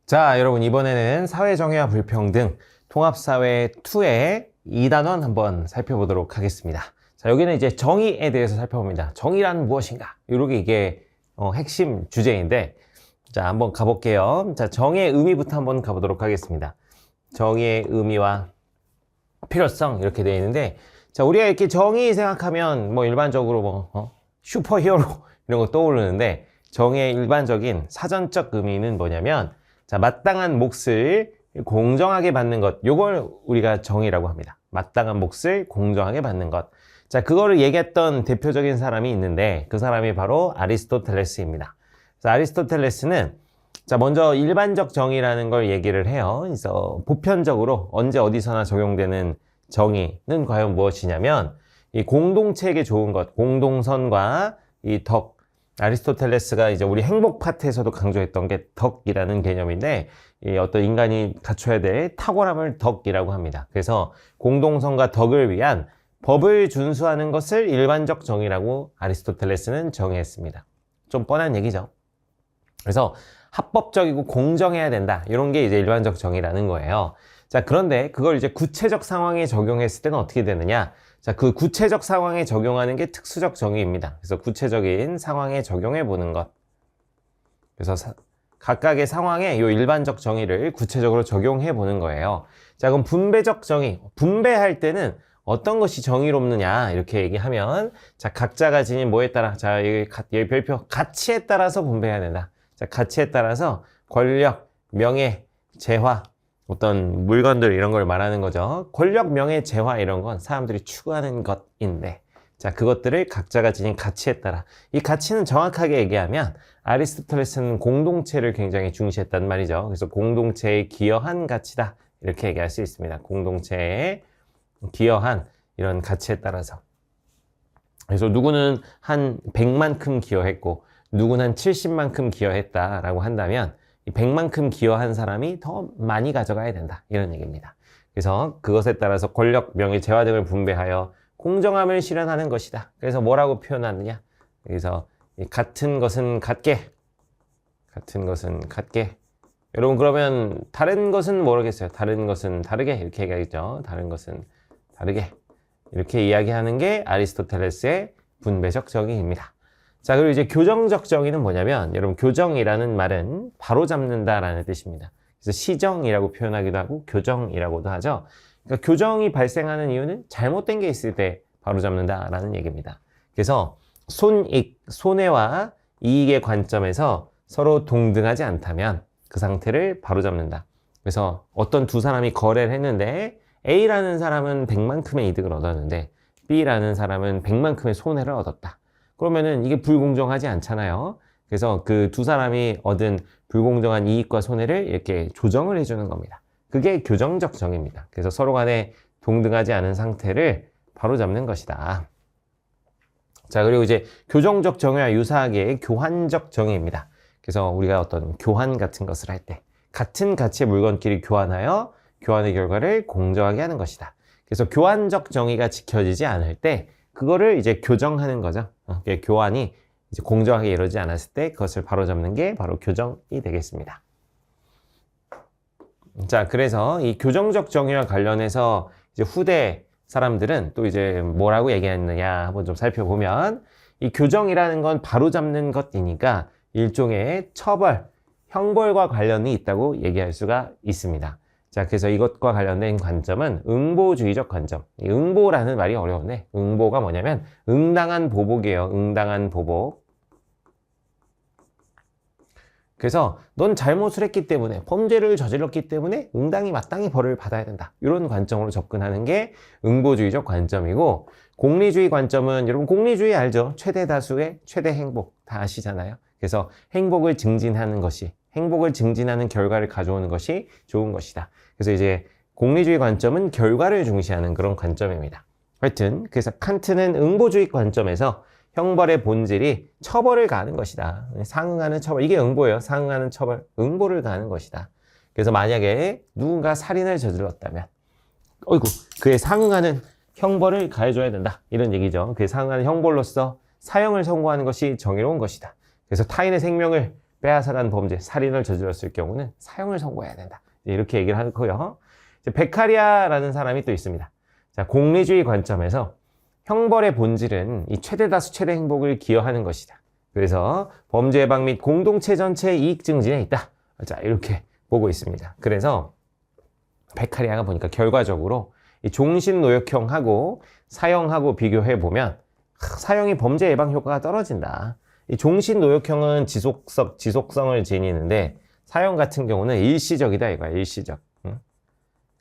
자, 여러분 이번에는 사회정의와 불평등 통합사회 2의 2단원 한번 살펴보도록 하겠습니다. 자, 여기는 이제 정의에 대해서 살펴봅니다. 정의란 무엇인가? 이렇게 이게 핵심 주제인데, 자, 한번 가볼게요. 자, 정의의 의미부터 한번 가보도록 하겠습니다. 정의의 의미와 필요성 이렇게 되어 있는데, 자, 우리가 이렇게 정의 생각하면 뭐 일반적으로 슈퍼히어로 이런 거 떠오르는데, 정의의 일반적인 사전적 의미는 뭐냐면, 자, 마땅한 몫을 공정하게 받는 것, 요걸 우리가 정의라고 합니다. 마땅한 몫을 공정하게 받는 것. 자, 그거를 얘기했던 대표적인 사람이 있는데 그 사람이 바로 아리스토텔레스입니다. 그래서 아리스토텔레스는 자, 먼저 일반적 정의라는 걸 얘기를 해요. 그래서 보편적으로 언제 어디서나 적용되는 정의는 과연 무엇이냐면 이 공동체에게 좋은 것, 공동선과 이 덕, 아리스토텔레스가 이제 우리 행복 파트에서도 강조했던 게 덕이라는 개념인데, 이 어떤 인간이 갖춰야 될 탁월함을 덕이라고 합니다. 그래서 공동선과 덕을 위한 법을 준수하는 것을 일반적 정의라고 아리스토텔레스는 정의했습니다. 좀 뻔한 얘기죠. 그래서 합법적이고 공정해야 된다, 이런 게 이제 일반적 정의라는 거예요. 자, 그런데 그걸 이제 구체적 상황에 적용했을 때는 어떻게 되느냐? 자, 그 구체적 상황에 적용하는 게 특수적 정의입니다. 그래서 구체적인 상황에 적용해 보는 것. 그래서 각각의 상황에 이 일반적 정의를 구체적으로 적용해 보는 거예요. 자, 그럼 분배적 정의. 분배할 때는 어떤 것이 정의롭느냐 이렇게 얘기하면, 자, 각자가 지닌 뭐에 따라, 자, 여기 별표 가치에 따라서 분배해야 된다. 자, 가치에 따라서 권력, 명예, 재화, 어떤 물건들 이런 걸 말하는 거죠. 권력, 명예, 재화 이런 건 사람들이 추구하는 것인데, 자, 그것들을 각자가 지닌 가치에 따라, 이 가치는 정확하게 얘기하면 아리스토텔레스는 공동체를 굉장히 중시했단 말이죠. 그래서 공동체에 기여한 가치다 이렇게 얘기할 수 있습니다. 공동체에 기여한 이런 가치에 따라서. 그래서 누구는 한 100만큼 기여했고 누구는 한 70만큼 기여했다라고 한다면 이 100만큼 기여한 사람이 더 많이 가져가야 된다, 이런 얘기입니다. 그래서 그것에 따라서 권력, 명예, 재화 등을 분배하여 공정함을 실현하는 것이다. 그래서 뭐라고 표현하느냐? 그래서 같은 것은 같게, 같은 것은 같게. 여러분, 그러면 다른 것은 모르겠어요. 다른 것은 다르게 이렇게 얘기하겠죠. 다른 것은 다르게 이렇게 이야기하는 게 아리스토텔레스의 분배적 정의입니다. 자, 그리고 이제 교정적 정의는 뭐냐면, 여러분, 교정이라는 말은 바로잡는다라는 뜻입니다. 그래서 시정이라고 표현하기도 하고 교정이라고도 하죠. 그러니까 교정이 발생하는 이유는 잘못된 게 있을 때 바로잡는다라는 얘기입니다. 그래서 손익, 손해와 이익의 관점에서 서로 동등하지 않다면 그 상태를 바로잡는다. 그래서 어떤 두 사람이 거래를 했는데 A라는 사람은 100만큼의 이득을 얻었는데 B라는 사람은 100만큼의 손해를 얻었다. 그러면은 이게 불공정하지 않잖아요. 그래서 그 두 사람이 얻은 불공정한 이익과 손해를 이렇게 조정을 해주는 겁니다. 그게 교정적 정의입니다. 그래서 서로 간에 동등하지 않은 상태를 바로잡는 것이다. 자, 그리고 이제 교정적 정의와 유사하게 교환적 정의입니다. 그래서 우리가 어떤 교환 같은 것을 할 때 같은 가치의 물건끼리 교환하여 교환의 결과를 공정하게 하는 것이다. 그래서 교환적 정의가 지켜지지 않을 때 그거를 이제 교정하는 거죠. 교환이 이제 공정하게 이루어지지 않았을 때 그것을 바로잡는 게 바로 교정이 되겠습니다. 자, 그래서 이 교정적 정의와 관련해서 이제 후대 사람들은 또 이제 뭐라고 얘기했느냐 한번 좀 살펴보면, 이 교정이라는 건 바로잡는 것이니까 일종의 처벌, 형벌과 관련이 있다고 얘기할 수가 있습니다. 자, 그래서 이것과 관련된 관점은 응보주의적 관점. 이 응보라는 말이 어려운데, 응보가 뭐냐면 응당한 보복이에요. 응당한 보복. 그래서 넌 잘못을 했기 때문에, 범죄를 저질렀기 때문에 응당히 마땅히 벌을 받아야 된다, 이런 관점으로 접근하는 게 응보주의적 관점이고, 공리주의 관점은, 여러분 공리주의 알죠? 최대 다수의 최대 행복 다 아시잖아요. 그래서 행복을 증진하는 것이, 행복을 증진하는 결과를 가져오는 것이 좋은 것이다. 그래서 이제 공리주의 관점은 결과를 중시하는 그런 관점입니다. 하여튼 그래서 칸트는 응보주의 관점에서 형벌의 본질이 처벌을 가하는 것이다. 상응하는 처벌, 이게 응보예요. 상응하는 처벌, 응보를 가하는 것이다. 그래서 만약에 누군가 살인을 저질렀다면 어이구, 그에 상응하는 형벌을 가해줘야 된다, 이런 얘기죠. 그에 상응하는 형벌로서 사형을 선고하는 것이 정의로운 것이다. 그래서 타인의 생명을 빼앗아간 범죄, 살인을 저질렀을 경우는 사형을 선고해야 된다. 이렇게 얘기를 하고요. 베카리아라는 사람이 또 있습니다. 자, 공리주의 관점에서 형벌의 본질은 이 최대 다수 최대 행복을 기여하는 것이다. 그래서 범죄 예방 및 공동체 전체의 이익 증진에 있다. 자, 이렇게 보고 있습니다. 그래서 베카리아가 보니까 결과적으로 이 종신노역형하고 사형하고 비교해 보면 사형이 범죄 예방 효과가 떨어진다. 이 종신노역형은 지속성을 지니는데 사형 같은 경우는 일시적이다 이거야. 일시적. 그러니까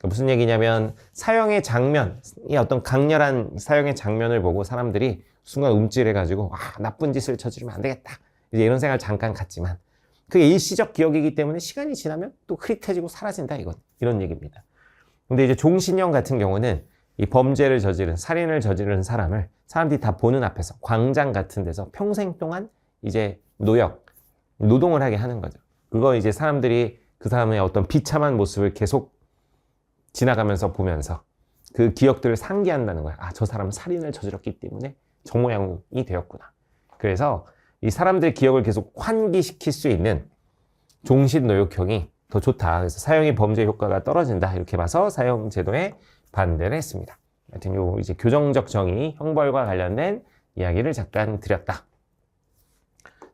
무슨 얘기냐면 사형의 장면, 이 어떤 강렬한 사형의 장면을 보고 사람들이 순간 움찔해가지고 나쁜 짓을 저지르면 안 되겠다. 이제 이런 생각을 잠깐 갖지만 그게 일시적 기억이기 때문에 시간이 지나면 또 흐릿해지고 사라진다 이런 얘기입니다. 근데 이제 종신형 같은 경우는 이 범죄를 저지른, 살인을 저지른 사람을 사람들이 다 보는 앞에서 광장 같은 데서 평생 동안 이제 노동을 하게 하는 거죠. 그거 이제 사람들이 그 사람의 어떤 비참한 모습을 계속 지나가면서 보면서 그 기억들을 상기한다는 거야. 저 사람은 살인을 저질렀기 때문에 저 모양이 되었구나. 그래서 이 사람들의 기억을 계속 환기시킬 수 있는 종신노역형이 더 좋다. 그래서 사형의 범죄 효과가 떨어진다. 이렇게 봐서 사형 제도에 반대를 했습니다. 하여튼 요 이제 교정적 정의, 형벌과 관련된 이야기를 잠깐 드렸다.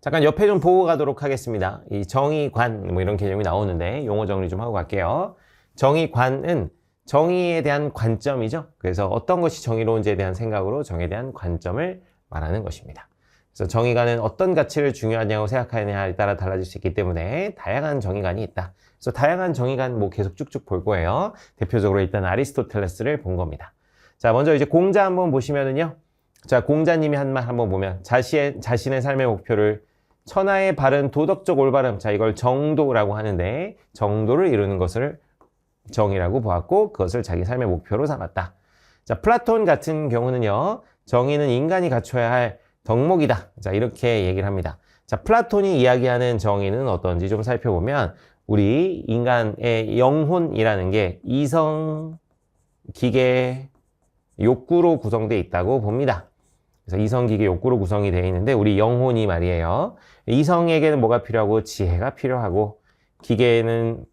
잠깐 옆에 좀 보고 가도록 하겠습니다. 이 정의관 뭐 이런 개념이 나오는데 용어 정리 좀 하고 갈게요. 정의관은 정의에 대한 관점이죠. 그래서 어떤 것이 정의로운지에 대한 생각으로 정의에 대한 관점을 말하는 것입니다. 그래서 정의관은 어떤 가치를 중요하냐고 생각하느냐에 따라 달라질 수 있기 때문에 다양한 정의관이 있다. 그래서 다양한 정의관 뭐 계속 쭉쭉 볼 거예요. 대표적으로 일단 아리스토텔레스를 본 겁니다. 자, 먼저 이제 공자 한번 보시면은요. 자, 공자님이 한 말 한번 보면 자신의 삶의 목표를 천하의 바른 도덕적 올바름, 자, 이걸 정도라고 하는데 정도를 이루는 것을 정의라고 보았고 그것을 자기 삶의 목표로 삼았다. 자, 플라톤 같은 경우는요. 정의는 인간이 갖춰야 할 덕목이다. 자, 이렇게 얘기를 합니다. 자, 플라톤이 이야기하는 정의는 어떤지 좀 살펴보면 우리 인간의 영혼이라는 게 이성, 기계, 욕구로 구성되어 있다고 봅니다. 그래서 이성, 기계, 욕구로 구성이 되어 있는데 우리 영혼이 말이에요. 이성에게는 뭐가 필요하고 지혜가 필요하고 기계에는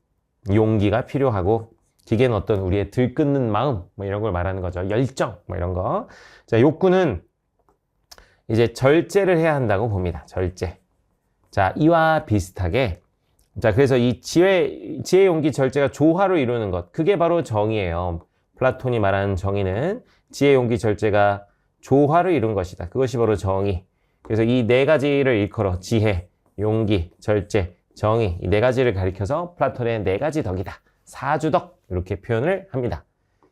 용기가 필요하고 기계는 어떤 우리의 들끓는 마음 뭐 이런 걸 말하는 거죠. 열정 뭐 이런 거. 자, 욕구는 이제 절제를 해야 한다고 봅니다. 절제. 자, 이와 비슷하게 자, 그래서 이 지혜, 용기, 절제가 조화로 이루는 것. 그게 바로 정의예요. 플라톤이 말하는 정의는 지혜, 용기, 절제가 조화로 이룬 것이다. 그것이 바로 정의. 그래서 이 네 가지를 일컬어 지혜, 용기, 절제, 정의. 이 네 가지를 가리켜서 플라톤의 네 가지 덕이다. 사주덕. 이렇게 표현을 합니다.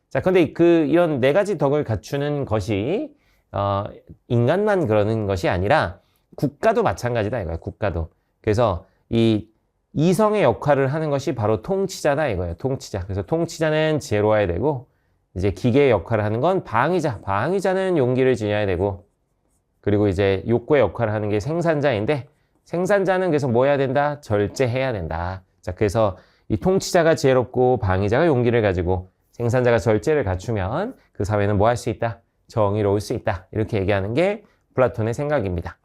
자, 근데 이런 네 가지 덕을 갖추는 것이 인간만 그러는 것이 아니라 국가도 마찬가지다 이거예요. 국가도. 그래서 이 이성의 역할을 하는 것이 바로 통치자다 이거예요. 통치자. 그래서 통치자는 지혜로워야 되고 이제 기계의 역할을 하는 건 방위자. 방위자는 용기를 지녀야 되고 그리고 이제 욕구의 역할을 하는 게 생산자인데 생산자는 그래서 뭐 해야 된다? 절제해야 된다. 자, 그래서 이 통치자가 지혜롭고 방위자가 용기를 가지고 생산자가 절제를 갖추면 그 사회는 뭐 할 수 있다? 정의로울 수 있다. 이렇게 얘기하는 게 플라톤의 생각입니다.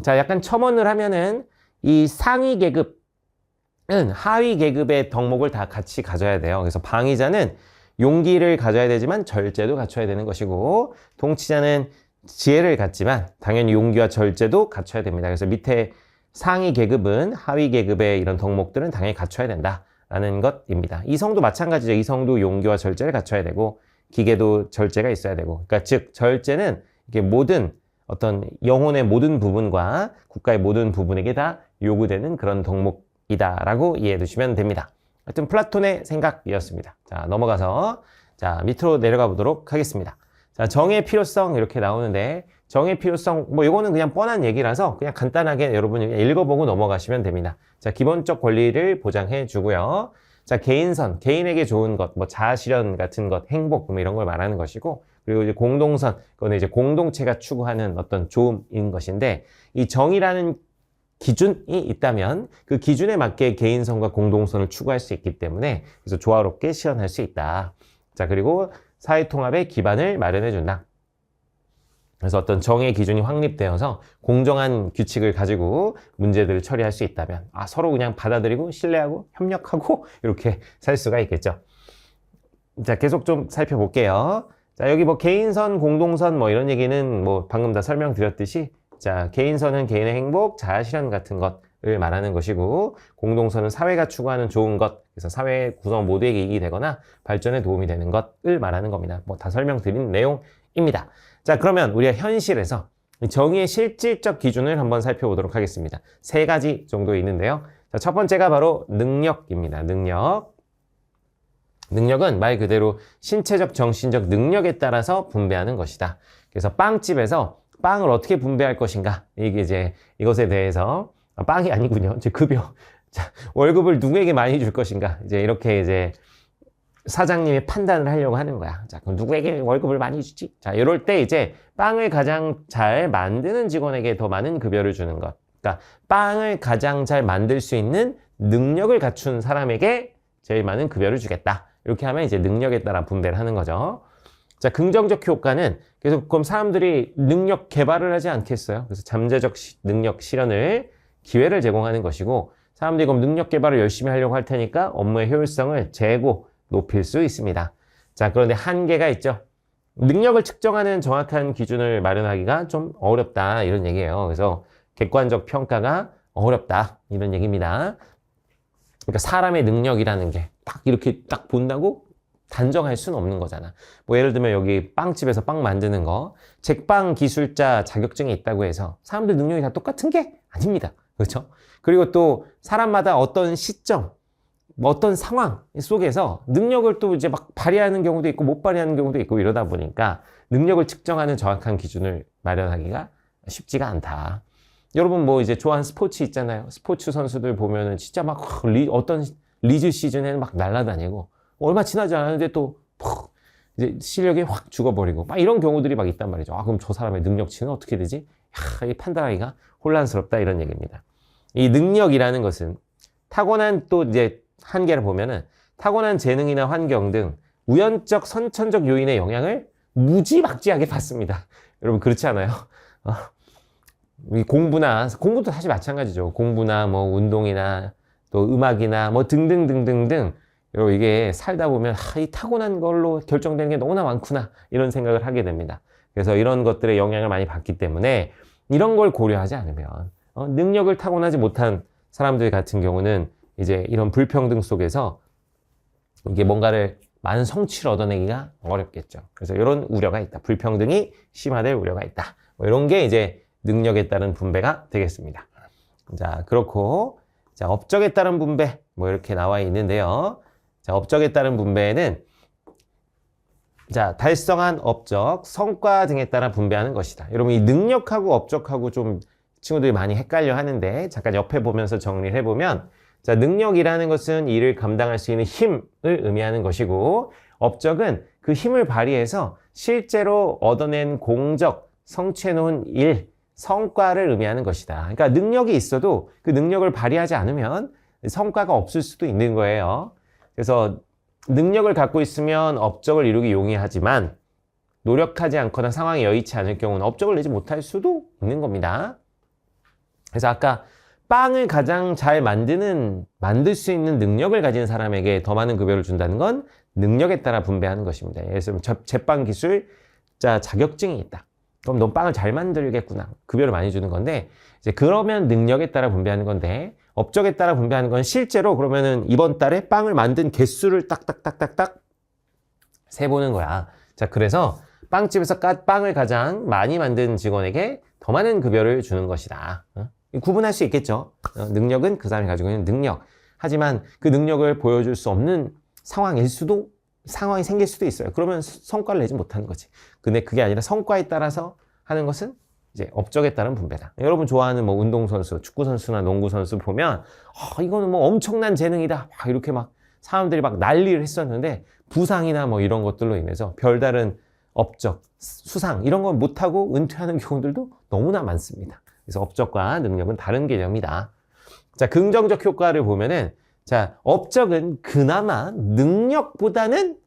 자, 약간 첨언을 하면은 이 상위 계급은 하위 계급의 덕목을 다 같이 가져야 돼요. 그래서 방위자는 용기를 가져야 되지만 절제도 갖춰야 되는 것이고 통치자는 지혜를 갖지만 당연히 용기와 절제도 갖춰야 됩니다. 그래서 밑에 상위 계급은 하위 계급의 이런 덕목들은 당연히 갖춰야 된다라는 것입니다. 이성도 마찬가지죠. 이성도 용기와 절제를 갖춰야 되고 기계도 절제가 있어야 되고 그러니까 즉 절제는 이게 모든 어떤 영혼의 모든 부분과 국가의 모든 부분에게 다 요구되는 그런 덕목이다라고 이해해 두시면 됩니다. 하여튼 플라톤의 생각이었습니다. 자, 넘어가서 자, 밑으로 내려가 보도록 하겠습니다. 자, 정의 필요성 이렇게 나오는데 정의 필요성 뭐 이거는 그냥 뻔한 얘기라서 그냥 간단하게 여러분이 읽어보고 넘어가시면 됩니다. 자, 기본적 권리를 보장해 주고요. 자, 개인선, 개인에게 좋은 것, 뭐 자아실현 같은 것, 행복 뭐 이런 걸 말하는 것이고 그리고 이제 공동선, 그거는 이제 공동체가 추구하는 어떤 좋음인 것인데 이 정의라는 기준이 있다면 그 기준에 맞게 개인선과 공동선을 추구할 수 있기 때문에 그래서 조화롭게 실현할 수 있다. 자, 그리고 사회통합의 기반을 마련해 준다. 그래서 어떤 정의 기준이 확립되어서 공정한 규칙을 가지고 문제들을 처리할 수 있다면 서로 그냥 받아들이고 신뢰하고 협력하고 이렇게 살 수가 있겠죠. 자, 계속 좀 살펴볼게요. 자, 여기 뭐 개인선, 공동선 뭐 이런 얘기는 뭐 방금 다 설명드렸듯이 자, 개인선은 개인의 행복, 자아실현 같은 것을 말하는 것이고 공동선은 사회가 추구하는 좋은 것, 그래서 사회 구성 모두에게 이익이 되거나 발전에 도움이 되는 것을 말하는 겁니다. 뭐 다 설명드린 내용입니다. 자, 그러면 우리가 현실에서 정의의 실질적 기준을 한번 살펴보도록 하겠습니다. 3가지 정도 있는데요. 자, 첫 번째가 바로 능력입니다. 능력은 말 그대로 신체적, 정신적 능력에 따라서 분배하는 것이다. 그래서 빵집에서 빵을 어떻게 분배할 것인가? 이게 이제 이것에 대해서 빵이 아니군요. 이제 급여. 자, 월급을 누구에게 많이 줄 것인가? 이제 이렇게 이제 사장님이 판단을 하려고 하는 거야. 자, 그럼 누구에게 월급을 많이 주지? 자, 이럴 때 이제 빵을 가장 잘 만드는 직원에게 더 많은 급여를 주는 것. 그러니까 빵을 가장 잘 만들 수 있는 능력을 갖춘 사람에게 제일 많은 급여를 주겠다. 이렇게 하면 이제 능력에 따라 분배를 하는 거죠. 자, 긍정적 효과는 그래서 그럼 사람들이 능력 개발을 하지 않겠어요? 그래서 잠재적 능력 실현을 기회를 제공하는 것이고 사람들이 그럼 능력 개발을 열심히 하려고 할 테니까 업무의 효율성을 재고 높일 수 있습니다. 자, 그런데 한계가 있죠. 능력을 측정하는 정확한 기준을 마련하기가 좀 어렵다 이런 얘기예요. 그래서 객관적 평가가 어렵다 이런 얘기입니다. 그러니까 사람의 능력이라는 게 딱 이렇게 딱 본다고 단정할 수는 없는 거잖아. 뭐 예를 들면 여기 빵집에서 빵 만드는 거 제빵 기술자 자격증이 있다고 해서 사람들 능력이 다 똑같은 게 아닙니다. 그렇죠? 그리고 또 사람마다 어떤 시점 어떤 상황 속에서 능력을 또 이제 막 발휘하는 경우도 있고 못 발휘하는 경우도 있고 이러다 보니까 능력을 측정하는 정확한 기준을 마련하기가 쉽지가 않다. 여러분 뭐 이제 좋아하는 스포츠 있잖아요. 스포츠 선수들 보면은 진짜 막 어떤 리즈 시즌에는 막 날아다니고 얼마 지나지 않았는데 또 이제 실력이 확 죽어버리고 막 이런 경우들이 막 있단 말이죠. 그럼 저 사람의 능력치는 어떻게 되지? 이 판단하기가 혼란스럽다 이런 얘기입니다. 이 능력이라는 것은 타고난 또 이제 한계를 보면은 타고난 재능이나 환경 등 우연적 선천적 요인의 영향을 무지막지하게 받습니다. 여러분 그렇지 않아요? 이 공부도 사실 마찬가지죠. 공부나 뭐 운동이나 또 음악이나 뭐 등등등등등 여러분 이게 살다 보면 이 타고난 걸로 결정되는 게 너무나 많구나 이런 생각을 하게 됩니다. 그래서 이런 것들의 영향을 많이 받기 때문에 이런 걸 고려하지 않으면 능력을 타고나지 못한 사람들 같은 경우는 이제 이런 불평등 속에서 이게 뭔가를 많은 성취를 얻어내기가 어렵겠죠. 그래서 이런 우려가 있다. 불평등이 심화될 우려가 있다. 뭐 이런 게 이제 능력에 따른 분배가 되겠습니다. 자, 그렇고 자, 업적에 따른 분배 뭐 이렇게 나와 있는데요. 자, 업적에 따른 분배는 자, 달성한 업적, 성과 등에 따라 분배하는 것이다. 여러분 이 능력하고 업적하고 좀 친구들이 많이 헷갈려 하는데 잠깐 옆에 보면서 정리를 해보면 자, 능력이라는 것은 일을 감당할 수 있는 힘을 의미하는 것이고 업적은 그 힘을 발휘해서 실제로 얻어낸 공적, 성취해놓은 일, 성과를 의미하는 것이다. 그러니까 능력이 있어도 그 능력을 발휘하지 않으면 성과가 없을 수도 있는 거예요. 그래서 능력을 갖고 있으면 업적을 이루기 용이하지만 노력하지 않거나 상황이 여의치 않을 경우는 업적을 내지 못할 수도 있는 겁니다. 그래서 아까 빵을 가장 잘 만들 수 있는 능력을 가진 사람에게 더 많은 급여를 준다는 건 능력에 따라 분배하는 것입니다. 예를 들면 제빵 기술자 자격증이 있다. 그럼 넌 빵을 잘 만들겠구나. 급여를 많이 주는 건데 이제 그러면 능력에 따라 분배하는 건데 업적에 따라 분배하는 건 실제로 그러면은 이번 달에 빵을 만든 개수를 딱딱딱딱딱 세보는 거야. 자, 그래서 빵집에서 빵을 가장 많이 만든 직원에게 더 많은 급여를 주는 것이다. 구분할 수 있겠죠. 능력은 그 사람이 가지고 있는 능력. 하지만 그 능력을 보여줄 수 없는 상황이 생길 수도 있어요. 그러면 성과를 내지 못하는 거지. 근데 그게 아니라 성과에 따라서 하는 것은 이제 업적에 따른 분배다. 여러분 좋아하는 뭐 운동선수, 축구선수나 농구선수 보면 이거는 뭐 엄청난 재능이다. 이렇게 막 사람들이 막 난리를 했었는데 부상이나 뭐 이런 것들로 인해서 별다른 업적, 수상 이런 건 못하고 은퇴하는 경우들도 너무나 많습니다. 그래서 업적과 능력은 다른 개념이다. 자, 긍정적 효과를 보면은 자, 업적은 그나마 능력보다는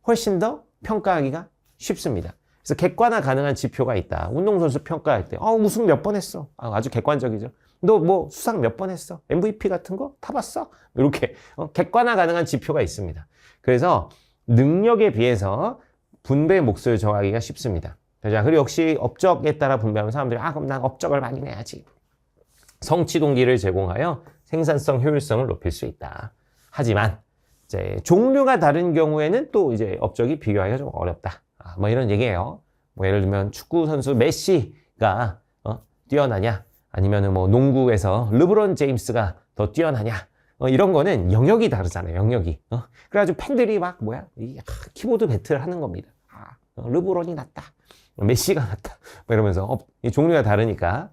훨씬 더 평가하기가 쉽습니다. 그래서 객관화 가능한 지표가 있다. 운동선수 평가할 때 우승 몇 번 했어. 아주 객관적이죠. 너 뭐 수상 몇 번 했어? MVP 같은 거 타봤어? 이렇게 객관화 가능한 지표가 있습니다. 그래서 능력에 비해서 분배 몫을 정하기가 쉽습니다. 자, 그리고 역시 업적에 따라 분배하면 사람들이 그럼 난 업적을 많이 내야지. 성취 동기를 제공하여 생산성, 효율성을 높일 수 있다. 하지만 이제 종류가 다른 경우에는 또 이제 업적이 비교하기가 좀 어렵다. 뭐 이런 얘기예요. 뭐 예를 들면 축구 선수 메시가 뛰어나냐, 아니면은 뭐 농구에서 르브론 제임스가 더 뛰어나냐, 이런 거는 영역이 다르잖아요. 영역이. 그래가지고 팬들이 막 키보드 배틀 하는 겁니다. 르브론이 낫다, 메시가 낫다, 뭐 이러면서 이 종류가 다르니까.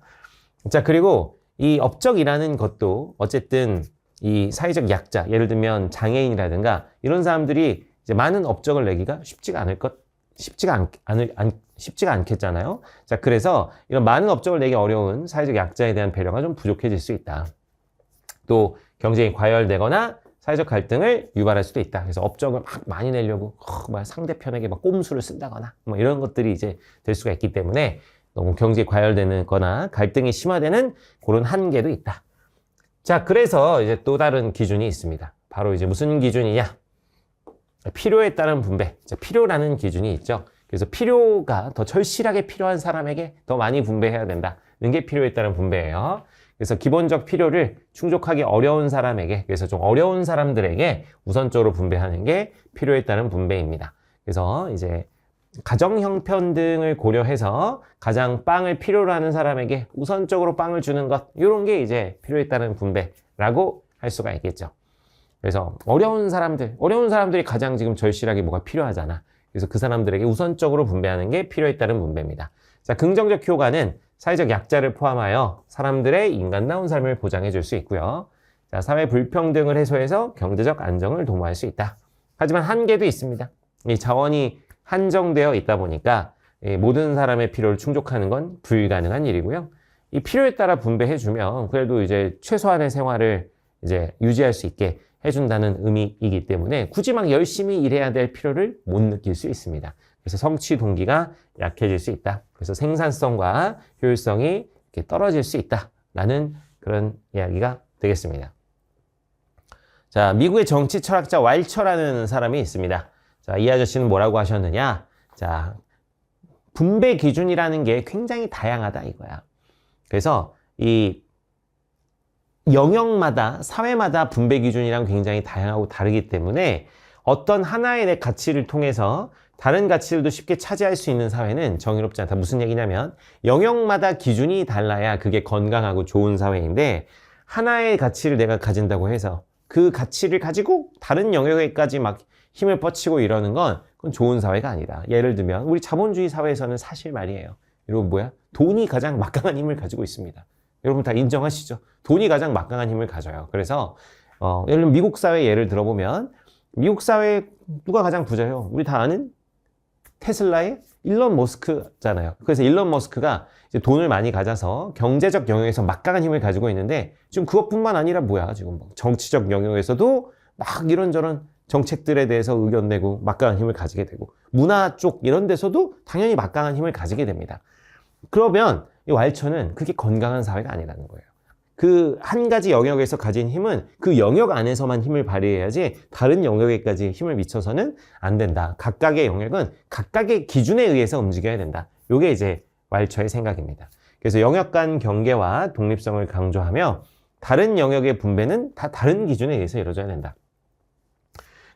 자, 그리고 이 업적이라는 것도 어쨌든 이 사회적 약자, 예를 들면 장애인이라든가 이런 사람들이 이제 많은 업적을 내기가 쉽지가 않겠잖아요. 자, 그래서 이런 많은 업적을 내기 어려운 사회적 약자에 대한 배려가 좀 부족해질 수 있다. 또 경쟁이 과열되거나 사회적 갈등을 유발할 수도 있다. 그래서 업적을 막 많이 내려고 상대편에게 막 꼼수를 쓴다거나 뭐 이런 것들이 이제 될 수가 있기 때문에 너무 경쟁이 과열되는 거나 갈등이 심화되는 그런 한계도 있다. 자, 그래서 이제 또 다른 기준이 있습니다. 바로 이제 무슨 기준이냐? 필요에 따른 분배. 필요라는 기준이 있죠. 그래서 필요가 더 절실하게 필요한 사람에게 더 많이 분배해야 된다는 게 필요에 따른 분배예요. 그래서 기본적 필요를 충족하기 어려운 사람에게, 그래서 좀 어려운 사람들에게 우선적으로 분배하는 게 필요에 따른 분배입니다. 그래서 이제 가정 형편 등을 고려해서 가장 빵을 필요로 하는 사람에게 우선적으로 빵을 주는 것, 이런 게 이제 필요에 따른 분배라고 할 수가 있겠죠. 그래서 어려운 사람들이 가장 지금 절실하게 뭐가 필요하잖아. 그래서 그 사람들에게 우선적으로 분배하는 게 필요에 따른 분배입니다. 자, 긍정적 효과는 사회적 약자를 포함하여 사람들의 인간다운 삶을 보장해 줄 수 있고요. 자, 사회 불평등을 해소해서 경제적 안정을 도모할 수 있다. 하지만 한계도 있습니다. 이 자원이 한정되어 있다 보니까 모든 사람의 필요를 충족하는 건 불가능한 일이고요. 이 필요에 따라 분배해주면 그래도 이제 최소한의 생활을 이제 유지할 수 있게 해준다는 의미이기 때문에 굳이 막 열심히 일해야 될 필요를 못 느낄 수 있습니다. 그래서 성취 동기가 약해질 수 있다. 그래서 생산성과 효율성이 이렇게 떨어질 수 있다라는 그런 이야기가 되겠습니다. 자, 미국의 정치 철학자 왈처라는 사람이 있습니다. 자, 이 아저씨는 뭐라고 하셨느냐? 자, 분배 기준이라는 게 굉장히 다양하다 이거야. 그래서 이 영역마다, 사회마다 분배 기준이랑 굉장히 다양하고 다르기 때문에 어떤 하나의 가치를 통해서 다른 가치들도 쉽게 차지할 수 있는 사회는 정의롭지 않다. 무슨 얘기냐면 영역마다 기준이 달라야 그게 건강하고 좋은 사회인데, 하나의 가치를 내가 가진다고 해서 그 가치를 가지고 다른 영역에까지 막 힘을 뻗치고 이러는 건 그건 좋은 사회가 아니다. 예를 들면 우리 자본주의 사회에서는 사실 말이에요. 여러분 뭐야? 돈이 가장 막강한 힘을 가지고 있습니다. 여러분 다 인정하시죠? 돈이 가장 막강한 힘을 가져요. 그래서 예를 들면 미국 사회 예를 들어보면 미국 사회 누가 가장 부자예요? 우리 다 아는 테슬라의 일론 머스크잖아요. 그래서 일론 머스크가 이제 돈을 많이 가져서 경제적 영역에서 막강한 힘을 가지고 있는데 지금 그것뿐만 아니라 뭐야? 지금 정치적 영역에서도 막 이런저런 정책들에 대해서 의견 내고 막강한 힘을 가지게 되고 문화 쪽 이런 데서도 당연히 막강한 힘을 가지게 됩니다. 그러면 이 왈처는 그게 건강한 사회가 아니라는 거예요. 그 한 가지 영역에서 가진 힘은 그 영역 안에서만 힘을 발휘해야지 다른 영역에까지 힘을 미쳐서는 안 된다. 각각의 영역은 각각의 기준에 의해서 움직여야 된다. 이게 이제 왈처의 생각입니다. 그래서 영역 간 경계와 독립성을 강조하며 다른 영역의 분배는 다 다른 기준에 의해서 이루어져야 된다.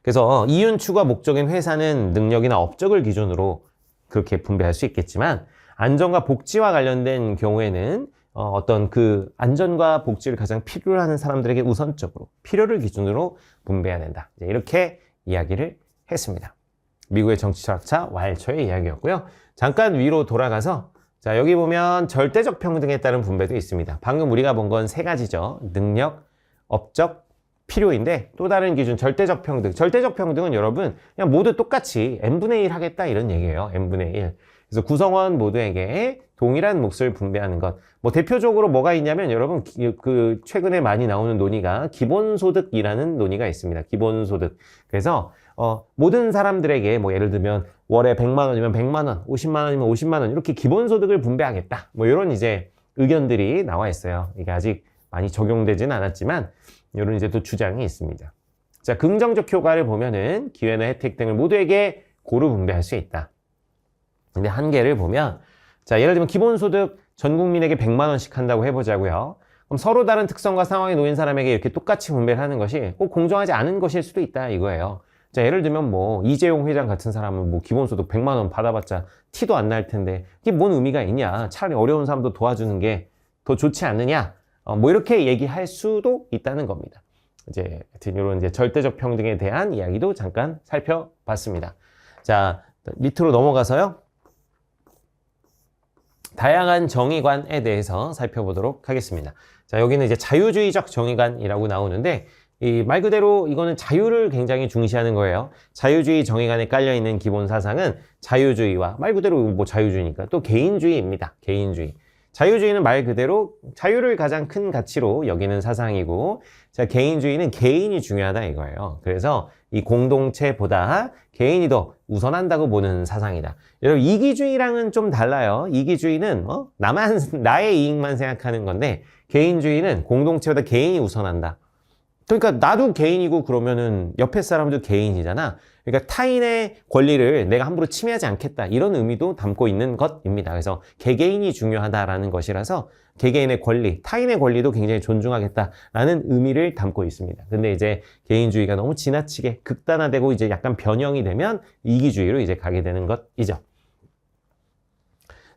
그래서 이윤 추구가 목적인 회사는 능력이나 업적을 기준으로 그렇게 분배할 수 있겠지만 안전과 복지와 관련된 경우에는 어떤 그 안전과 복지를 가장 필요로 하는 사람들에게 우선적으로 필요를 기준으로 분배해야 된다. 이렇게 이야기를 했습니다. 미국의 정치 철학자 왈처의 이야기였고요. 잠깐 위로 돌아가서 자, 여기 보면 절대적 평등에 따른 분배도 있습니다. 방금 우리가 본 건 세 가지죠. 능력, 업적, 필요인데 또 다른 기준 절대적 평등. 절대적 평등은 여러분 그냥 모두 똑같이 n분의 1 하겠다 이런 얘기예요. n분의 1. 그래서 구성원 모두에게 동일한 몫을 분배하는 것. 뭐 대표적으로 뭐가 있냐면 여러분 그 최근에 많이 나오는 논의가 기본소득이라는 논의가 있습니다. 기본소득. 그래서 모든 사람들에게 뭐 예를 들면 월에 100만 원이면 100만 원, 50만 원이면 50만 원 이렇게 기본소득을 분배하겠다. 뭐 이런 이제 의견들이 나와 있어요. 이게 아직 많이 적용되지는 않았지만 이런 이제 또 주장이 있습니다. 자, 긍정적 효과를 보면은 기회나 혜택 등을 모두에게 고루 분배할 수 있다. 근데 한계를 보면 자, 예를 들면 기본소득 전 국민에게 100만 원씩 한다고 해보자고요. 그럼 서로 다른 특성과 상황에 놓인 사람에게 이렇게 똑같이 분배를 하는 것이 꼭 공정하지 않은 것일 수도 있다 이거예요. 자, 예를 들면 뭐 이재용 회장 같은 사람은 뭐 기본소득 100만 원 받아봤자 티도 안 날 텐데 이게 뭔 의미가 있냐? 차라리 어려운 사람도 도와주는 게 더 좋지 않느냐? 뭐 이렇게 얘기할 수도 있다는 겁니다. 이제 하여튼 이런 이제 절대적 평등에 대한 이야기도 잠깐 살펴봤습니다. 자, 밑으로 넘어가서요. 다양한 정의관에 대해서 살펴보도록 하겠습니다. 자, 여기는 이제 자유주의적 정의관이라고 나오는데 이 말 그대로 이거는 자유를 굉장히 중시하는 거예요. 자유주의 정의관에 깔려있는 기본 사상은 자유주의와 말 그대로 뭐 자유주의니까 또 개인주의입니다. 개인주의. 자유주의는 말 그대로 자유를 가장 큰 가치로 여기는 사상이고 자, 개인주의는 개인이 중요하다 이거예요. 그래서 이 공동체보다 개인이 더 우선한다고 보는 사상이다. 여러분 이기주의랑은 좀 달라요. 이기주의는 나의 이익만 생각하는 건데 개인주의는 공동체보다 개인이 우선한다. 그러니까 나도 개인이고 그러면은 옆에 사람도 개인이잖아. 그러니까 타인의 권리를 내가 함부로 침해하지 않겠다. 이런 의미도 담고 있는 것입니다. 그래서 개개인이 중요하다라는 것이라서 개개인의 권리, 타인의 권리도 굉장히 존중하겠다라는 의미를 담고 있습니다. 근데 이제 개인주의가 너무 지나치게 극단화되고 이제 약간 변형이 되면 이기주의로 이제 가게 되는 것이죠.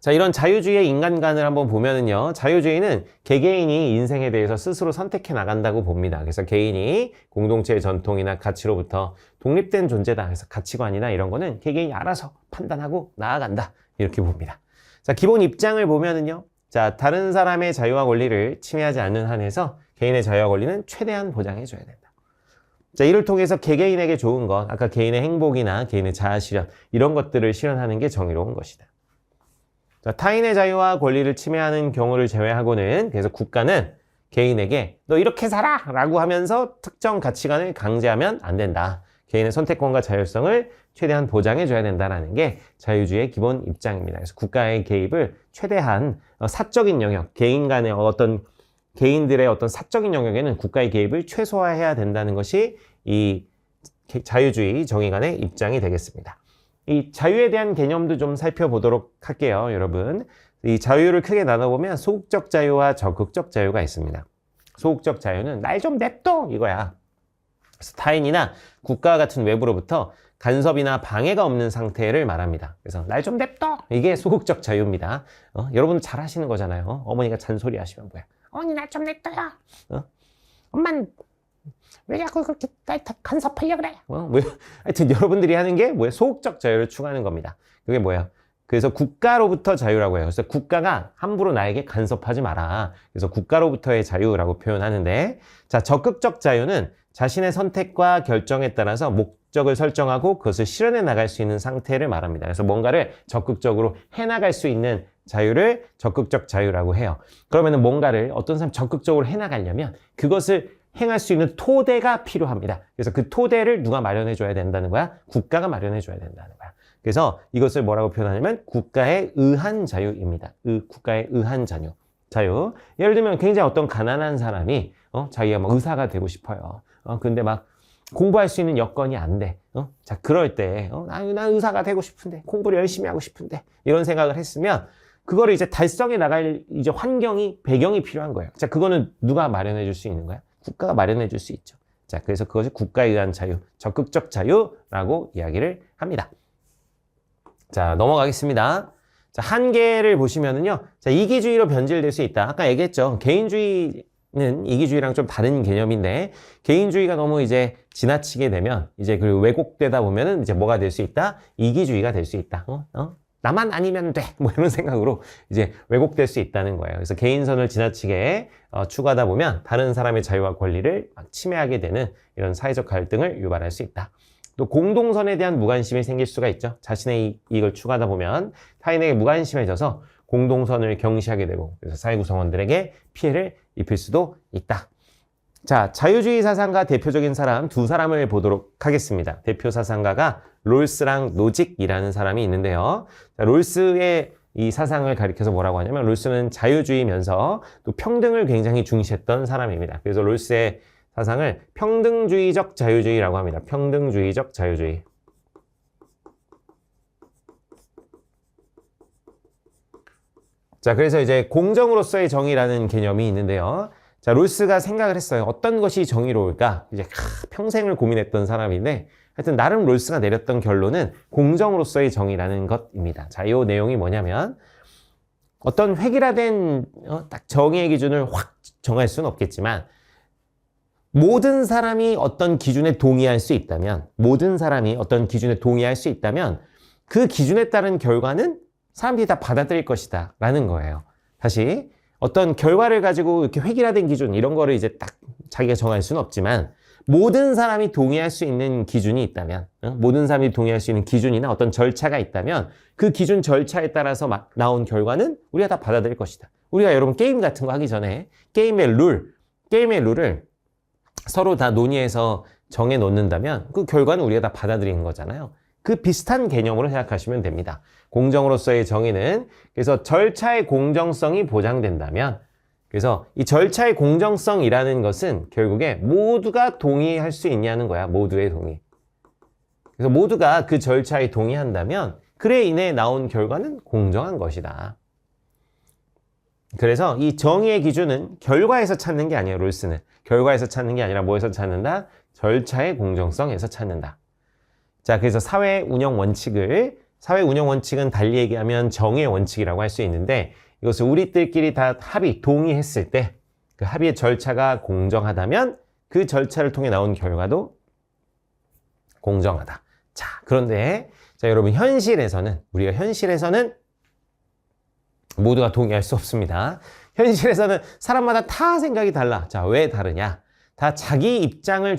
자, 이런 자유주의의 인간관을 한번 보면은요, 자유주의는 개개인이 인생에 대해서 스스로 선택해 나간다고 봅니다. 그래서 개인이 공동체의 전통이나 가치로부터 독립된 존재다. 그래서 가치관이나 이런 거는 개개인이 알아서 판단하고 나아간다. 이렇게 봅니다. 자, 기본 입장을 보면은요, 자, 다른 사람의 자유와 권리를 침해하지 않는 한에서 개인의 자유와 권리는 최대한 보장해줘야 된다. 자, 이를 통해서 개개인에게 좋은 것, 아까 개인의 행복이나 개인의 자아 실현, 이런 것들을 실현하는 게 정의로운 것이다. 자, 타인의 자유와 권리를 침해하는 경우를 제외하고는 그래서 국가는 개인에게 너 이렇게 살아! 라고 하면서 특정 가치관을 강제하면 안 된다. 개인의 선택권과 자율성을 최대한 보장해줘야 된다는 게 자유주의의 기본 입장입니다. 그래서 국가의 개입을 최대한 사적인 영역, 개인들의 어떤 사적인 영역에는 국가의 개입을 최소화해야 된다는 것이 이 자유주의 정의관의 입장이 되겠습니다. 이 자유에 대한 개념도 좀 살펴보도록 할게요, 여러분. 이 자유를 크게 나눠보면 소극적 자유와 적극적 자유가 있습니다. 소극적 자유는 날 좀 냅둬 이거야. 그래서 타인이나 국가 같은 외부로부터 간섭이나 방해가 없는 상태를 말합니다. 그래서 날 좀 냅둬 이게 소극적 자유입니다. 여러분 잘 하시는 거잖아요. 어머니가 잔소리 하시면 뭐야? 어머니 날 좀 냅둬요. 엄만 왜 자꾸 그렇게 날 간섭하려고 그래? 하여튼 여러분들이 하는 게 뭐예요? 소극적 자유를 추구하는 겁니다. 그게 뭐예요? 그래서 국가로부터 자유라고 해요. 그래서 국가가 함부로 나에게 간섭하지 마라. 그래서 국가로부터의 자유라고 표현하는데 자, 적극적 자유는 자신의 선택과 결정에 따라서 목적을 설정하고 그것을 실현해 나갈 수 있는 상태를 말합니다. 그래서 뭔가를 적극적으로 해나갈 수 있는 자유를 적극적 자유라고 해요. 그러면은 뭔가를 어떤 사람이 적극적으로 해나가려면 그것을 행할 수 있는 토대가 필요합니다. 그래서 그 토대를 누가 마련해 줘야 된다는 거야? 국가가 마련해 줘야 된다는 거야. 그래서 이것을 뭐라고 표현하냐면 국가에 의한 자유입니다. 국가에 의한 자유. 예를 들면 굉장히 어떤 가난한 사람이 자기가 막 의사가 되고 싶어요. 근데 막 공부할 수 있는 여건이 안 돼. 자, 그럴 때 난 의사가 되고 싶은데 공부를 열심히 하고 싶은데 이런 생각을 했으면 그거를 이제 달성해 나갈 이제 배경이 필요한 거예요. 자, 그거는 누가 마련해 줄 수 있는 거야? 국가가 마련해 줄 수 있죠. 자, 그래서 그것이 국가에 의한 자유, 적극적 자유라고 이야기를 합니다. 자, 넘어가겠습니다. 자, 한계를 보시면은요. 자, 이기주의로 변질될 수 있다. 아까 얘기했죠. 개인주의는 이기주의랑 좀 다른 개념인데 개인주의가 너무 이제 지나치게 되면 이제 그 왜곡되다 보면은 이제 뭐가 될 수 있다? 이기주의가 될 수 있다. 나만 아니면 돼. 뭐 이런 생각으로 이제 왜곡될 수 있다는 거예요. 그래서 개인선을 지나치게 추구하다 보면 다른 사람의 자유와 권리를 막 침해하게 되는 이런 사회적 갈등을 유발할 수 있다. 또 공동선에 대한 무관심이 생길 수가 있죠. 자신의 이익을 추구하다 보면 타인에게 무관심해져서 공동선을 경시하게 되고 그래서 사회 구성원들에게 피해를 입힐 수도 있다. 자, 자유주의 사상가 대표적인 사람 두 사람을 보도록 하겠습니다. 대표 사상가가 롤스랑 노직이라는 사람이 있는데요. 자, 롤스의 이 사상을 가리켜서 뭐라고 하냐면 롤스는 자유주의면서 또 평등을 굉장히 중시했던 사람입니다. 그래서 롤스의 사상을 평등주의적 자유주의라고 합니다. 평등주의적 자유주의. 자, 그래서 이제 공정으로서의 정의라는 개념이 있는데요. 자, 롤스가 생각을 했어요. 어떤 것이 정의로울까? 이제 평생을 고민했던 사람인데 하여튼 나름 롤스가 내렸던 결론은 공정으로서의 정의라는 것입니다. 자, 이 내용이 뭐냐면 어떤 획일화된 딱 정의의 기준을 확 정할 수는 없겠지만 모든 사람이 어떤 기준에 동의할 수 있다면 모든 사람이 어떤 기준에 동의할 수 있다면 그 기준에 따른 결과는 사람들이 다 받아들일 것이다 라는 거예요. 다시 어떤 결과를 가지고 이렇게 획일화된 기준 이런 거를 이제 딱 자기가 정할 수는 없지만 모든 사람이 동의할 수 있는 기준이 있다면 모든 사람이 동의할 수 있는 기준이나 어떤 절차가 있다면 그 기준 절차에 따라서 나온 결과는 우리가 다 받아들일 것이다. 우리가 여러분 게임 같은 거 하기 전에 게임의 룰을 서로 다 논의해서 정해 놓는다면 그 결과는 우리가 다 받아들이는 거잖아요. 그 비슷한 개념으로 생각하시면 됩니다. 공정으로서의 정의는 그래서 절차의 공정성이 보장된다면 그래서 이 절차의 공정성이라는 것은 결국에 모두가 동의할 수 있냐는 거야. 모두의 동의. 그래서 모두가 그 절차에 동의한다면 그래 인해 나온 결과는 공정한 것이다. 그래서 이 정의의 기준은 결과에서 찾는 게 아니에요. 롤스는. 결과에서 찾는 게 아니라 뭐에서 찾는다? 절차의 공정성에서 찾는다. 자, 그래서 사회 운영 원칙은 달리 얘기하면 정의의 원칙이라고 할 수 있는데 이것을 우리들끼리 다 동의했을 때 그 합의의 절차가 공정하다면 그 절차를 통해 나온 결과도 공정하다. 자, 그런데 자, 여러분 우리가 현실에서는 모두가 동의할 수 없습니다. 현실에서는 사람마다 다 생각이 달라. 자, 왜 다르냐? 다 자기 입장을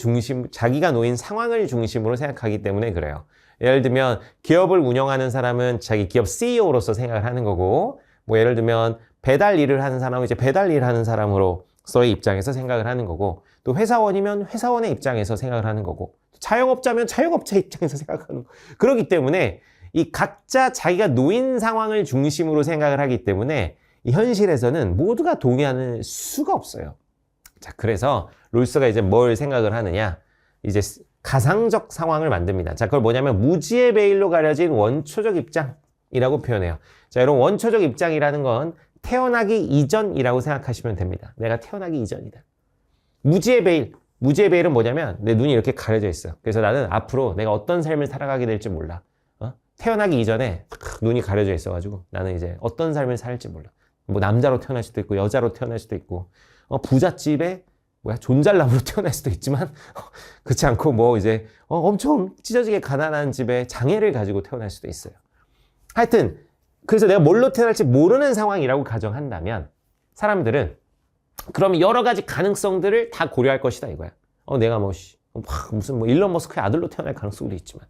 자기가 놓인 상황을 중심으로 생각하기 때문에 그래요. 예를 들면 기업을 운영하는 사람은 자기 기업 CEO로서 생각을 하는 거고 뭐 예를 들면 배달 일을 하는 사람은 이제 배달 일을 하는 사람으로서의 입장에서 생각을 하는 거고 또 회사원이면 회사원의 입장에서 생각을 하는 거고 자영업자면 자영업자 입장에서 생각하는 거. 그렇기 때문에 이 각자 자기가 놓인 상황을 중심으로 생각을 하기 때문에 이 현실에서는 모두가 동의하는 수가 없어요. 자, 그래서 롤스가 이제 뭘 생각을 하느냐? 이제 가상적 상황을 만듭니다. 자, 그걸 뭐냐면 무지의 베일로 가려진 원초적 입장이라고 표현해요. 자, 여러분 원초적 입장이라는 건 태어나기 이전이라고 생각하시면 됩니다. 내가 태어나기 이전이다. 무지의 베일은 뭐냐면 내 눈이 이렇게 가려져 있어요. 그래서 나는 앞으로 내가 어떤 삶을 살아가게 될지 몰라. 태어나기 이전에 눈이 가려져 있어가지고 나는 이제 어떤 삶을 살지 몰라. 뭐 남자로 태어날 수도 있고 여자로 태어날 수도 있고 부잣집에 존잘남으로 태어날 수도 있지만 그렇지 않고 뭐 이제 엄청 찢어지게 가난한 집에 장애를 가지고 태어날 수도 있어요. 하여튼 그래서 내가 뭘로 태어날지 모르는 상황이라고 가정한다면 사람들은 그럼 여러 가지 가능성들을 다 고려할 것이다 이거야. 내가 무슨 일론 머스크의 아들로 태어날 가능성도 있지만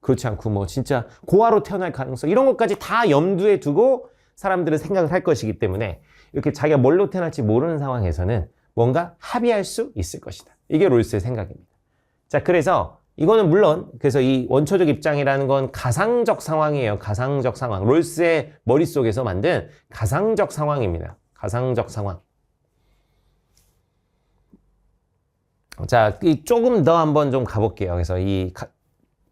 그렇지 않고 뭐 진짜 고아로 태어날 가능성 이런 것까지 다 염두에 두고 사람들은 생각을 할 것이기 때문에 이렇게 자기가 뭘로 태어날지 모르는 상황에서는 뭔가 합의할 수 있을 것이다. 이게 롤스의 생각입니다. 자, 그래서 이거는 물론 그래서 이 원초적 입장이라는 건 가상적 상황이에요. 가상적 상황. 롤스의 머릿속에서 만든 가상적 상황입니다. 가상적 상황. 자, 조금 더 한번 좀 가볼게요. 그래서 이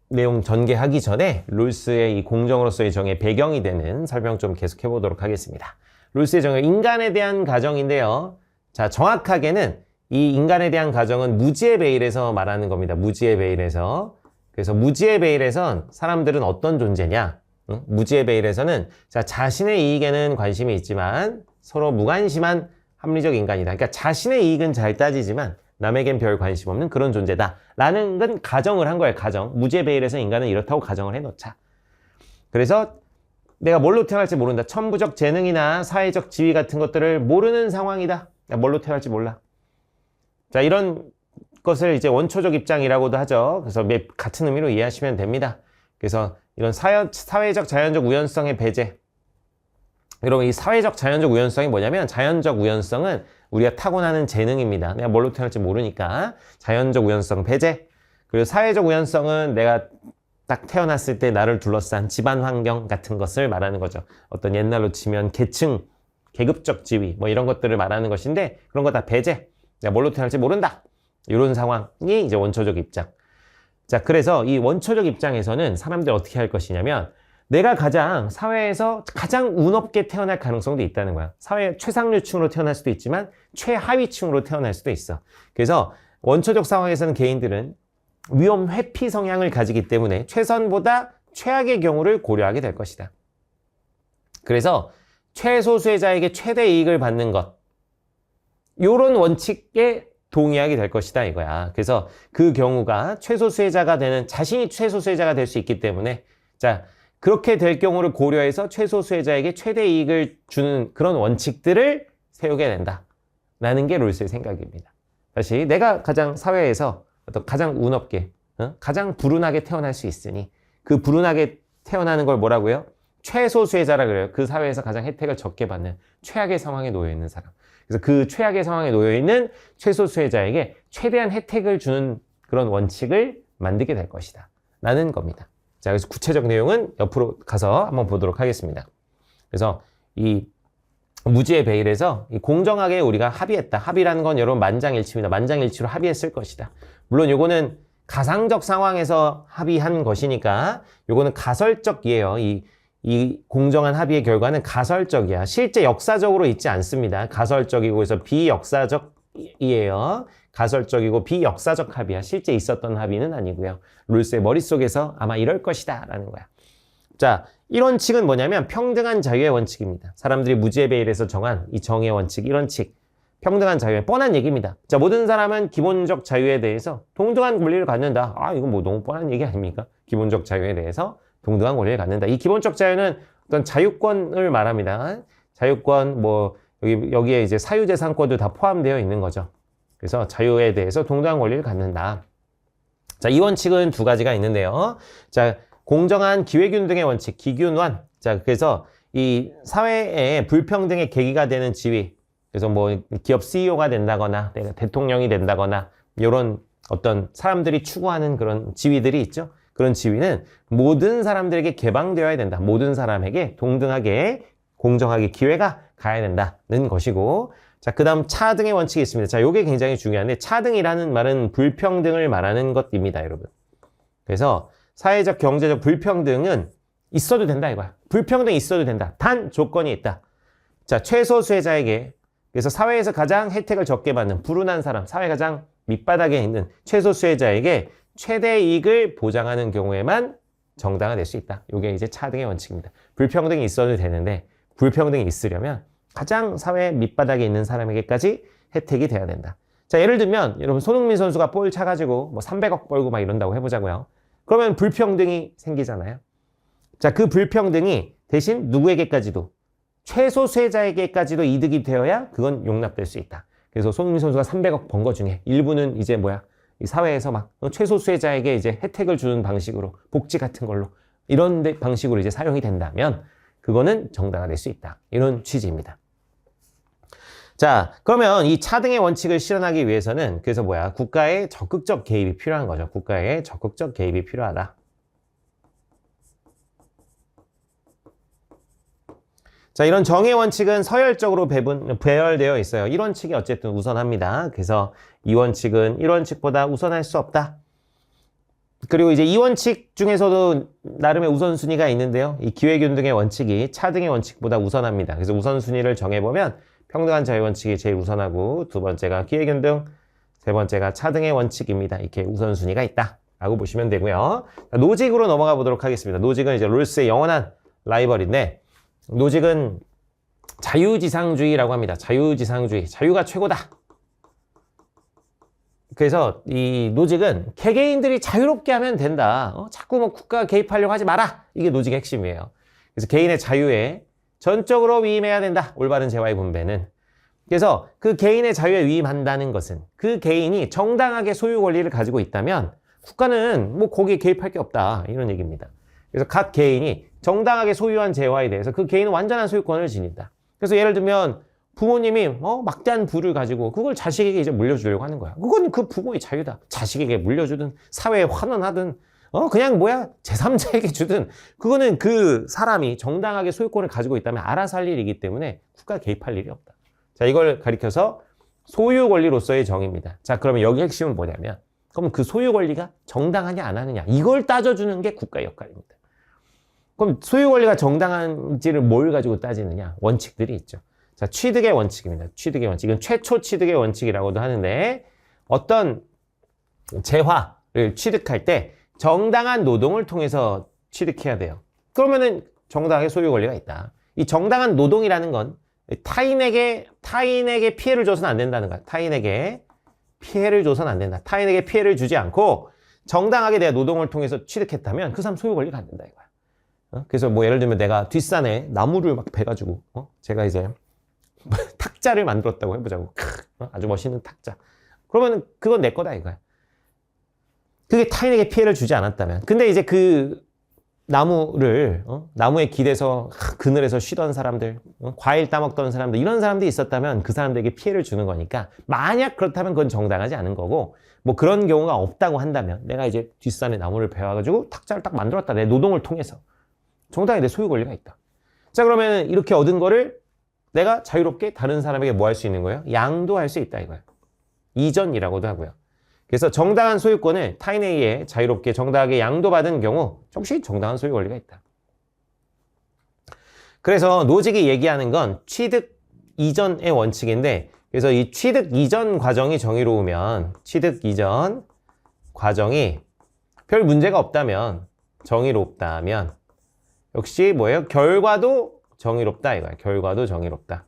내용 전개하기 전에 롤스의 이 공정으로서의 정의 배경이 되는 설명 좀 계속해 보도록 하겠습니다. 롤스의 정의, 인간에 대한 가정인데요. 자, 정확하게는 이 인간에 대한 가정은 무지의 베일에서 말하는 겁니다. 무지의 베일에서. 그래서 무지의 베일에선 사람들은 어떤 존재냐? 무지의 베일에서는 자, 자신의 이익에는 관심이 있지만 서로 무관심한 합리적 인간이다. 그러니까 자신의 이익은 잘 따지지만 남에겐 별 관심 없는 그런 존재다. 라는 건 가정을 한 거예요. 가정. 무지의 베일에서 인간은 이렇다고 가정을 해놓자. 그래서 내가 뭘로 태어날지 모른다. 천부적 재능이나 사회적 지위 같은 것들을 모르는 상황이다. 뭘로 태어날지 몰라. 자, 이런 것을 이제 원초적 입장이라고도 하죠. 그래서 같은 의미로 이해하시면 됩니다. 그래서 이런 사회적 자연적 우연성의 배제. 여러분 이 사회적 자연적 우연성이 뭐냐면 자연적 우연성은 우리가 타고나는 재능입니다. 내가 뭘로 태어날지 모르니까 자연적 우연성 배제. 그리고 사회적 우연성은 내가 딱 태어났을 때 나를 둘러싼 집안 환경 같은 것을 말하는 거죠. 어떤 옛날로 치면 계층, 계급적 지위 뭐 이런 것들을 말하는 것인데 그런 거 다 배제. 내가 뭘로 태어날지 모른다. 이런 상황이 이제 원초적 입장. 자, 그래서 이 원초적 입장에서는 사람들이 어떻게 할 것이냐면 내가 사회에서 가장 운 없게 태어날 가능성도 있다는 거야. 사회 최상류층으로 태어날 수도 있지만 최하위층으로 태어날 수도 있어. 그래서 원초적 상황에서는 개인들은 위험 회피 성향을 가지기 때문에 최선보다 최악의 경우를 고려하게 될 것이다. 그래서 최소수혜자에게 최대 이익을 받는 것. 요런 원칙에 동의하게 될 것이다 이거야. 그래서 그 경우가 최소수혜자가 되는 자신이 최소수혜자가 될 수 있기 때문에 자 그렇게 될 경우를 고려해서 최소수혜자에게 최대 이익을 주는 그런 원칙들을 세우게 된다라는 게 롤스의 생각입니다. 다시 내가 가장 사회에서 어떤 가장 운 없게 가장 불운하게 태어날 수 있으니 그 불운하게 태어나는 걸 뭐라고요? 최소수혜자라 그래요. 그 사회에서 가장 혜택을 적게 받는 최악의 상황에 놓여 있는 사람. 그래서 그 최악의 상황에 놓여 있는 최소수혜자에게 최대한 혜택을 주는 그런 원칙을 만들게 될 것이다 라는 겁니다. 자, 그래서 구체적 내용은 옆으로 가서 한번 보도록 하겠습니다. 그래서 이 무지의 베일에서 이 공정하게 우리가 합의했다. 합의라는 건 여러분 만장일치입니다. 만장일치로 합의했을 것이다. 물론 요거는 가상적 상황에서 합의한 것이니까 요거는 가설적이에요. 이 공정한 합의의 결과는 가설적이야. 실제 역사적으로 있지 않습니다. 가설적이고 그래서 비역사적이에요. 가설적이고 비역사적 합의야. 실제 있었던 합의는 아니고요. 룰스의 머릿속에서 아마 이럴 것이다 라는 거야. 자, 이 원칙은 뭐냐면 평등한 자유의 원칙입니다. 사람들이 무지의 베일에서 정한 이 정의의 원칙, 이 원칙. 평등한 자유의 뻔한 얘기입니다. 자, 모든 사람은 기본적 자유에 대해서 동등한 권리를 갖는다. 아, 이건 뭐 너무 뻔한 얘기 아닙니까? 기본적 자유에 대해서 동등한 권리를 갖는다. 이 기본적 자유는 어떤 자유권을 말합니다. 자유권, 뭐, 여기에 이제 사유재산권도 다 포함되어 있는 거죠. 그래서 자유에 대해서 동등한 권리를 갖는다. 자, 이 원칙은 두 가지가 있는데요. 자, 공정한 기회균등의 원칙, 기균원. 자, 그래서 이 사회에 불평등의 계기가 되는 지위. 그래서 뭐 기업 CEO가 된다거나, 내가 대통령이 된다거나, 이런 어떤 사람들이 추구하는 그런 지위들이 있죠. 그런 지위는 모든 사람들에게 개방되어야 된다. 모든 사람에게 동등하게, 공정하게 기회가 가야 된다는 것이고, 자, 그 다음 차등의 원칙이 있습니다. 자, 요게 굉장히 중요한데, 차등이라는 말은 불평등을 말하는 것입니다, 여러분. 그래서 사회적, 경제적 불평등은 있어도 된다, 이거야. 불평등이 있어도 된다. 단 조건이 있다. 자, 최소수혜자에게, 그래서 사회에서 가장 혜택을 적게 받는 불운한 사람, 사회 가장 밑바닥에 있는 최소수혜자에게 최대 이익을 보장하는 경우에만 정당화될 수 있다. 이게 이제 차등의 원칙입니다. 불평등이 있어도 되는데 불평등이 있으려면 가장 사회 밑바닥에 있는 사람에게까지 혜택이 돼야 된다. 자, 예를 들면 여러분 손흥민 선수가 볼 차가지고 뭐 300억 벌고 막 이런다고 해보자고요. 그러면 불평등이 생기잖아요. 자, 그 불평등이 대신 누구에게까지도 최소수혜자에게까지도 이득이 되어야 그건 용납될 수 있다. 그래서 손흥민 선수가 300억 번 거 중에 일부는 이제 이 사회에서 막 최소수혜자에게 이제 혜택을 주는 방식으로 복지 같은 걸로 이런 방식으로 이제 사용이 된다면 그거는 정당화될 수 있다. 이런 취지입니다. 자, 그러면 이 차등의 원칙을 실현하기 위해서는 그래서 국가의 적극적 개입이 필요한 거죠. 국가의 적극적 개입이 필요하다. 자, 이런 정의 원칙은 서열적으로 배열되어 있어요. 1원칙이 어쨌든 우선합니다. 그래서 2원칙은 1원칙보다 우선할 수 없다. 그리고 이제 2원칙 중에서도 나름의 우선순위가 있는데요. 이 기회균등의 원칙이 차등의 원칙보다 우선합니다. 그래서 우선순위를 정해보면 평등한 자유 원칙이 제일 우선하고 두 번째가 기회균등, 세 번째가 차등의 원칙입니다. 이렇게 우선순위가 있다 라고 보시면 되고요. 노직으로 넘어가 보도록 하겠습니다. 노직은 이제 롤스의 영원한 라이벌인데 노직은 자유지상주의라고 합니다. 자유지상주의. 자유가 최고다. 그래서 이 노직은 개개인들이 자유롭게 하면 된다. 자꾸 뭐 국가가 개입하려고 하지 마라. 이게 노직의 핵심이에요. 그래서 개인의 자유에 전적으로 위임해야 된다. 올바른 재화의 분배는. 그래서 그 개인의 자유에 위임한다는 것은 그 개인이 정당하게 소유 권리를 가지고 있다면 국가는 뭐 거기에 개입할 게 없다. 이런 얘기입니다. 그래서 각 개인이 정당하게 소유한 재화에 대해서 그 개인은 완전한 소유권을 지닌다. 그래서 예를 들면 부모님이 막대한 부를 가지고 그걸 자식에게 이제 물려주려고 하는 거야. 그건 그 부모의 자유다. 자식에게 물려주든 사회에 환원하든 그냥 제3자에게 주든 그거는 그 사람이 정당하게 소유권을 가지고 있다면 알아서 할 일이기 때문에 국가가 개입할 일이 없다. 자, 이걸 가리켜서 소유 권리로서의 정의입니다. 자, 그러면 여기 핵심은 뭐냐면 그럼 그 소유 권리가 정당하냐 안 하느냐 이걸 따져주는 게 국가의 역할입니다. 그럼 소유 권리가 정당한지를 뭘 가지고 따지느냐? 원칙들이 있죠. 자, 취득의 원칙입니다. 취득의 원칙. 이건 최초 취득의 원칙이라고도 하는데 어떤 재화를 취득할 때 정당한 노동을 통해서 취득해야 돼요. 그러면은 정당하게 소유 권리가 있다. 이 정당한 노동이라는 건 타인에게 피해를 줘서는 안 된다는 거야. 타인에게 피해를 줘서는 안 된다. 타인에게 피해를 주지 않고 정당하게 내가 노동을 통해서 취득했다면 그 사람 소유 권리가 안 된다 이거야. 그래서 뭐 예를 들면 내가 뒷산에 나무를 막 베가지고 제가 이제 탁자를 만들었다고 해보자고. 아주 멋있는 탁자. 그러면 그건 내 거다 이거야. 그게 타인에게 피해를 주지 않았다면. 근데 이제 그 나무를 나무에 기대서 그늘에서 쉬던 사람들, 과일 따먹던 사람들 이런 사람들이 있었다면 그 사람들에게 피해를 주는 거니까 만약 그렇다면 그건 정당하지 않은 거고 뭐 그런 경우가 없다고 한다면 내가 이제 뒷산에 나무를 베어가지고 탁자를 딱 만들었다. 내 노동을 통해서. 정당히 내 소유 권리가 있다. 자, 그러면 이렇게 얻은 거를 내가 자유롭게 다른 사람에게 뭐 할 수 있는 거예요? 양도할 수 있다 이거예요. 이전이라고도 하고요. 그래서 정당한 소유권을 타인에 의해 자유롭게 정당하게 양도받은 경우 역시 정당한 소유 권리가 있다. 그래서 노직이 얘기하는 건 취득 이전의 원칙인데 그래서 이 취득 이전 과정이 정의로우면 취득 이전 과정이 별 문제가 없다면 정의롭다면 역시 뭐예요? 결과도 정의롭다 이거야. 결과도 정의롭다.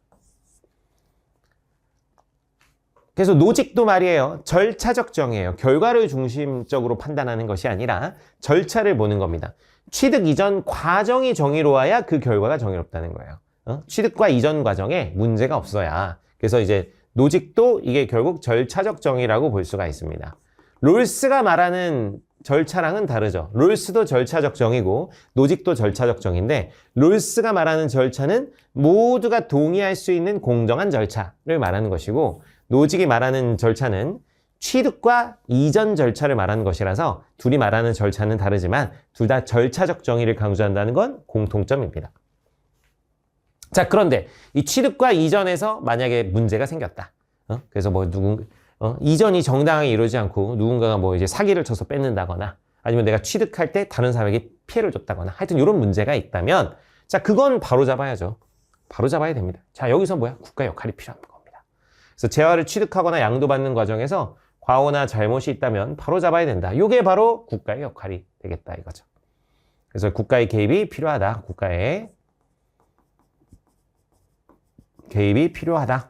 그래서 노직도 말이에요. 절차적 정의예요. 결과를 중심적으로 판단하는 것이 아니라 절차를 보는 겁니다. 취득 이전 과정이 정의로워야 그 결과가 정의롭다는 거예요. 취득과 이전 과정에 문제가 없어야. 그래서 이제 노직도 이게 결국 절차적 정의라고 볼 수가 있습니다. 롤스가 말하는 절차랑은 다르죠. 롤스도 절차적 정의고 노직도 절차적 정의인데 롤스가 말하는 절차는 모두가 동의할 수 있는 공정한 절차를 말하는 것이고 노직이 말하는 절차는 취득과 이전 절차를 말하는 것이라서 둘이 말하는 절차는 다르지만 둘 다 절차적 정의를 강조한다는 건 공통점입니다. 자, 그런데 이 취득과 이전에서 만약에 문제가 생겼다. 그래서 뭐 이전이 정당하게 이루어지지 않고 누군가가 뭐 이제 사기를 쳐서 뺏는다거나 아니면 내가 취득할 때 다른 사람에게 피해를 줬다거나 하여튼 이런 문제가 있다면 자, 그건 바로 잡아야죠. 바로 잡아야 됩니다. 자, 여기서 뭐야? 국가 역할이 필요한 겁니다. 그래서 재화를 취득하거나 양도받는 과정에서 과오나 잘못이 있다면 바로 잡아야 된다. 이게 바로 국가의 역할이 되겠다 이거죠. 그래서 국가의 개입이 필요하다. 국가의 개입이 필요하다.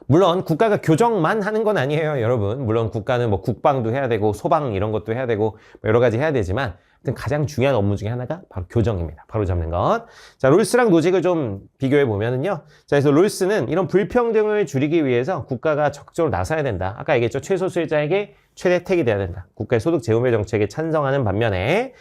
물론 국가가 교정만 하는 건 아니에요, 여러분. 물론 국가는 뭐 국방도 해야 되고 소방 이런 것도 해야 되고 여러 가지 해야 되지만 가장 중요한 업무 중에 하나가 바로 교정입니다. 바로 잡는 것. 자, 롤스랑 노직을 좀 비교해 보면은요. 자, 그래서 롤스는 이런 불평등을 줄이기 위해서 국가가 적극적으로 나서야 된다. 아까 얘기했죠. 최소 수혜자에게 최대 혜택이 돼야 된다. 국가의 소득 재분배 정책에 찬성하는 반면에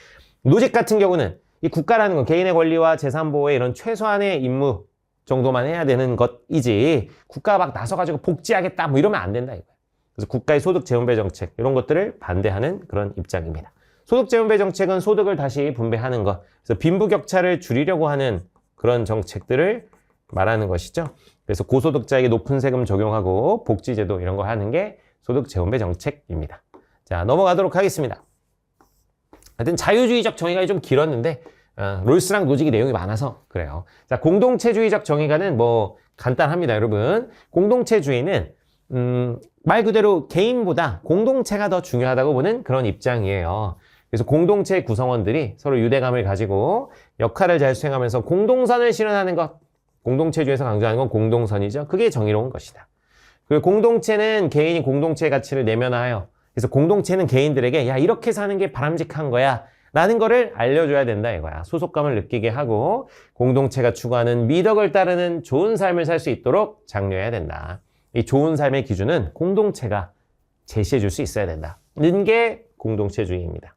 노직 같은 경우는 이 국가라는 건 개인의 권리와 재산 보호에 이런 최소한의 임무 정도만 해야 되는 것이지 국가가 막 나서가지고 복지하겠다 뭐 이러면 안 된다 이거예요. 그래서 국가의 소득 재분배 정책 이런 것들을 반대하는 그런 입장입니다. 소득 재분배 정책은 소득을 다시 분배하는 것, 그래서 빈부격차를 줄이려고 하는 그런 정책들을 말하는 것이죠. 그래서 고소득자에게 높은 세금 적용하고 복지제도 이런 거 하는 게 소득 재분배 정책입니다. 자, 넘어가도록 하겠습니다. 하여튼 자유주의적 정의가 좀 길었는데 롤스랑 노직이 내용이 많아서 그래요. 자, 공동체주의적 정의가는 뭐 간단합니다, 여러분. 공동체주의는 말 그대로 개인보다 공동체가 더 중요하다고 보는 그런 입장이에요. 그래서 공동체 구성원들이 서로 유대감을 가지고 역할을 잘 수행하면서 공동선을 실현하는 것, 공동체주의에서 강조하는 건 공동선이죠. 그게 정의로운 것이다. 그리고 공동체는 개인이 공동체의 가치를 내면화하여 그래서 공동체는 개인들에게 야, 이렇게 사는 게 바람직한 거야 라는 거를 알려줘야 된다 이거야. 소속감을 느끼게 하고 공동체가 추구하는 미덕을 따르는 좋은 삶을 살 수 있도록 장려해야 된다. 이 좋은 삶의 기준은 공동체가 제시해 줄 수 있어야 된다는 게 공동체주의입니다.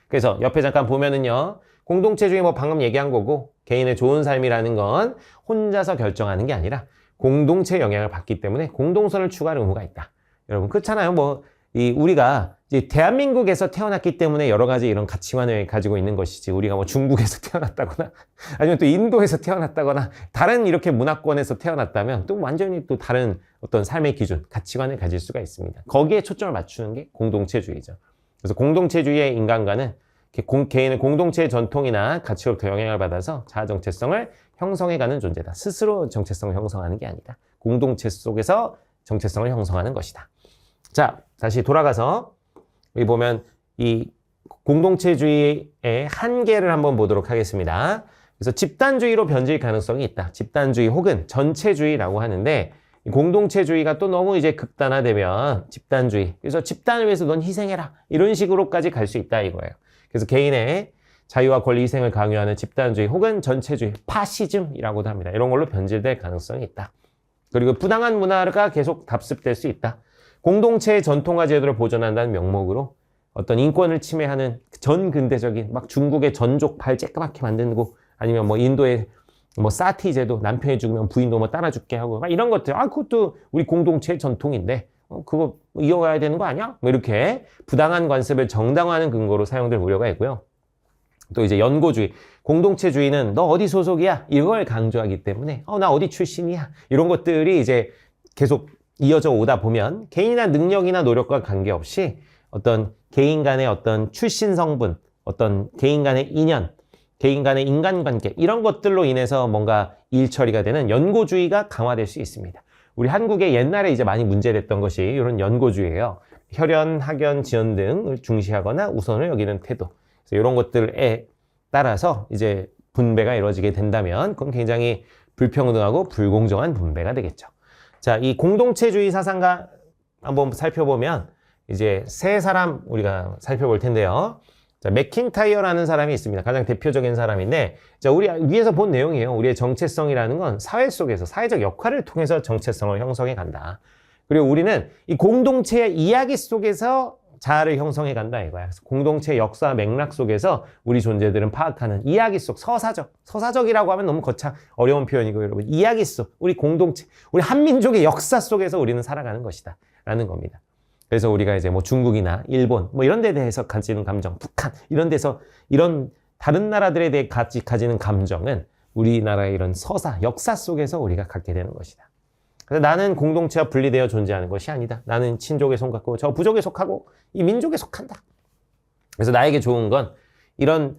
그래서 옆에 잠깐 보면은요. 공동체주의 뭐 방금 얘기한 거고 개인의 좋은 삶이라는 건 혼자서 결정하는 게 아니라 공동체 영향을 받기 때문에 공동선을 추구하는 의무가 있다. 여러분 그렇잖아요. 뭐 우리가 이제 대한민국에서 태어났기 때문에 여러 가지 이런 가치관을 가지고 있는 것이지 우리가 뭐 중국에서 태어났다거나 아니면 또 인도에서 태어났다거나 다른 이렇게 문화권에서 태어났다면 또 완전히 또 다른 어떤 삶의 기준, 가치관을 가질 수가 있습니다. 거기에 초점을 맞추는 게 공동체주의죠. 그래서 공동체주의의 인간관은 개인의 공동체의 전통이나 가치로부터 영향을 받아서 자아 정체성을 형성해가는 존재다. 스스로 정체성을 형성하는 게 아니다. 공동체 속에서 정체성을 형성하는 것이다. 자, 다시 돌아가서 여기 보면 이 공동체주의의 한계를 한번 보도록 하겠습니다. 그래서 집단주의로 변질 가능성이 있다. 집단주의 혹은 전체주의라고 하는데 공동체주의가 또 너무 이제 극단화되면 집단주의. 그래서 집단을 위해서 넌 희생해라. 이런 식으로까지 갈 수 있다 이거예요. 그래서 개인의 자유와 권리 희생을 강요하는 집단주의 혹은 전체주의, 파시즘이라고도 합니다. 이런 걸로 변질될 가능성이 있다. 그리고 부당한 문화가 계속 답습될 수 있다. 공동체의 전통과 제도를 보존한다는 명목으로 어떤 인권을 침해하는 전 근대적인 막 중국의 전족 발 쬐끄맣게 만드고 아니면 뭐 인도의 뭐 사티 제도 남편이 죽으면 부인도 뭐 따라죽게 하고 막 이런 것들 그것도 우리 공동체의 전통인데 그거 이어가야 되는 거 아니야? 뭐 이렇게 부당한 관습을 정당화하는 근거로 사용될 우려가 있고요. 또 이제 연고주의, 공동체주의는 너 어디 소속이야? 이걸 강조하기 때문에 나 어디 출신이야? 이런 것들이 이제 계속 이어져 오다 보면 개인이나 능력이나 노력과 관계없이 어떤 개인 간의 어떤 출신 성분, 어떤 개인 간의 인연, 개인 간의 인간관계 이런 것들로 인해서 뭔가 일 처리가 되는 연고주의가 강화될 수 있습니다. 우리 한국에 옛날에 이제 많이 문제됐던 것이 이런 연고주의예요. 혈연, 학연, 지연 등을 중시하거나 우선을 여기는 태도. 그래서 이런 것들에 따라서 이제 분배가 이루어지게 된다면 그건 굉장히 불평등하고 불공정한 분배가 되겠죠. 자, 이 공동체주의 사상가 한번 살펴보면 이제 세 사람 우리가 살펴볼 텐데요. 자, 맥킨타이어라는 사람이 있습니다. 가장 대표적인 사람인데, 자, 우리 위에서 본 내용이에요. 우리의 정체성이라는 건 사회 속에서 사회적 역할을 통해서 정체성을 형성해 간다. 그리고 우리는 이 공동체의 이야기 속에서 자아를 형성해 간다 이거야. 그래서 공동체 역사 맥락 속에서 우리 존재들은 파악하는 이야기 속 서사적이라고 하면 너무 어려운 표현이고 여러분 이야기 속 우리 공동체, 우리 한민족의 역사 속에서 우리는 살아가는 것이다 라는 겁니다. 그래서 우리가 이제 뭐 중국이나 일본 뭐 이런 데 대해서 가지는 감정, 북한 이런 데서 이런 다른 나라들에 대해 가지는 감정은 우리나라의 이런 역사 속에서 우리가 갖게 되는 것이다. 그래서 나는 공동체와 분리되어 존재하는 것이 아니다. 나는 친족에 속하고 저 부족에 속하고 이 민족에 속한다. 그래서 나에게 좋은 건 이런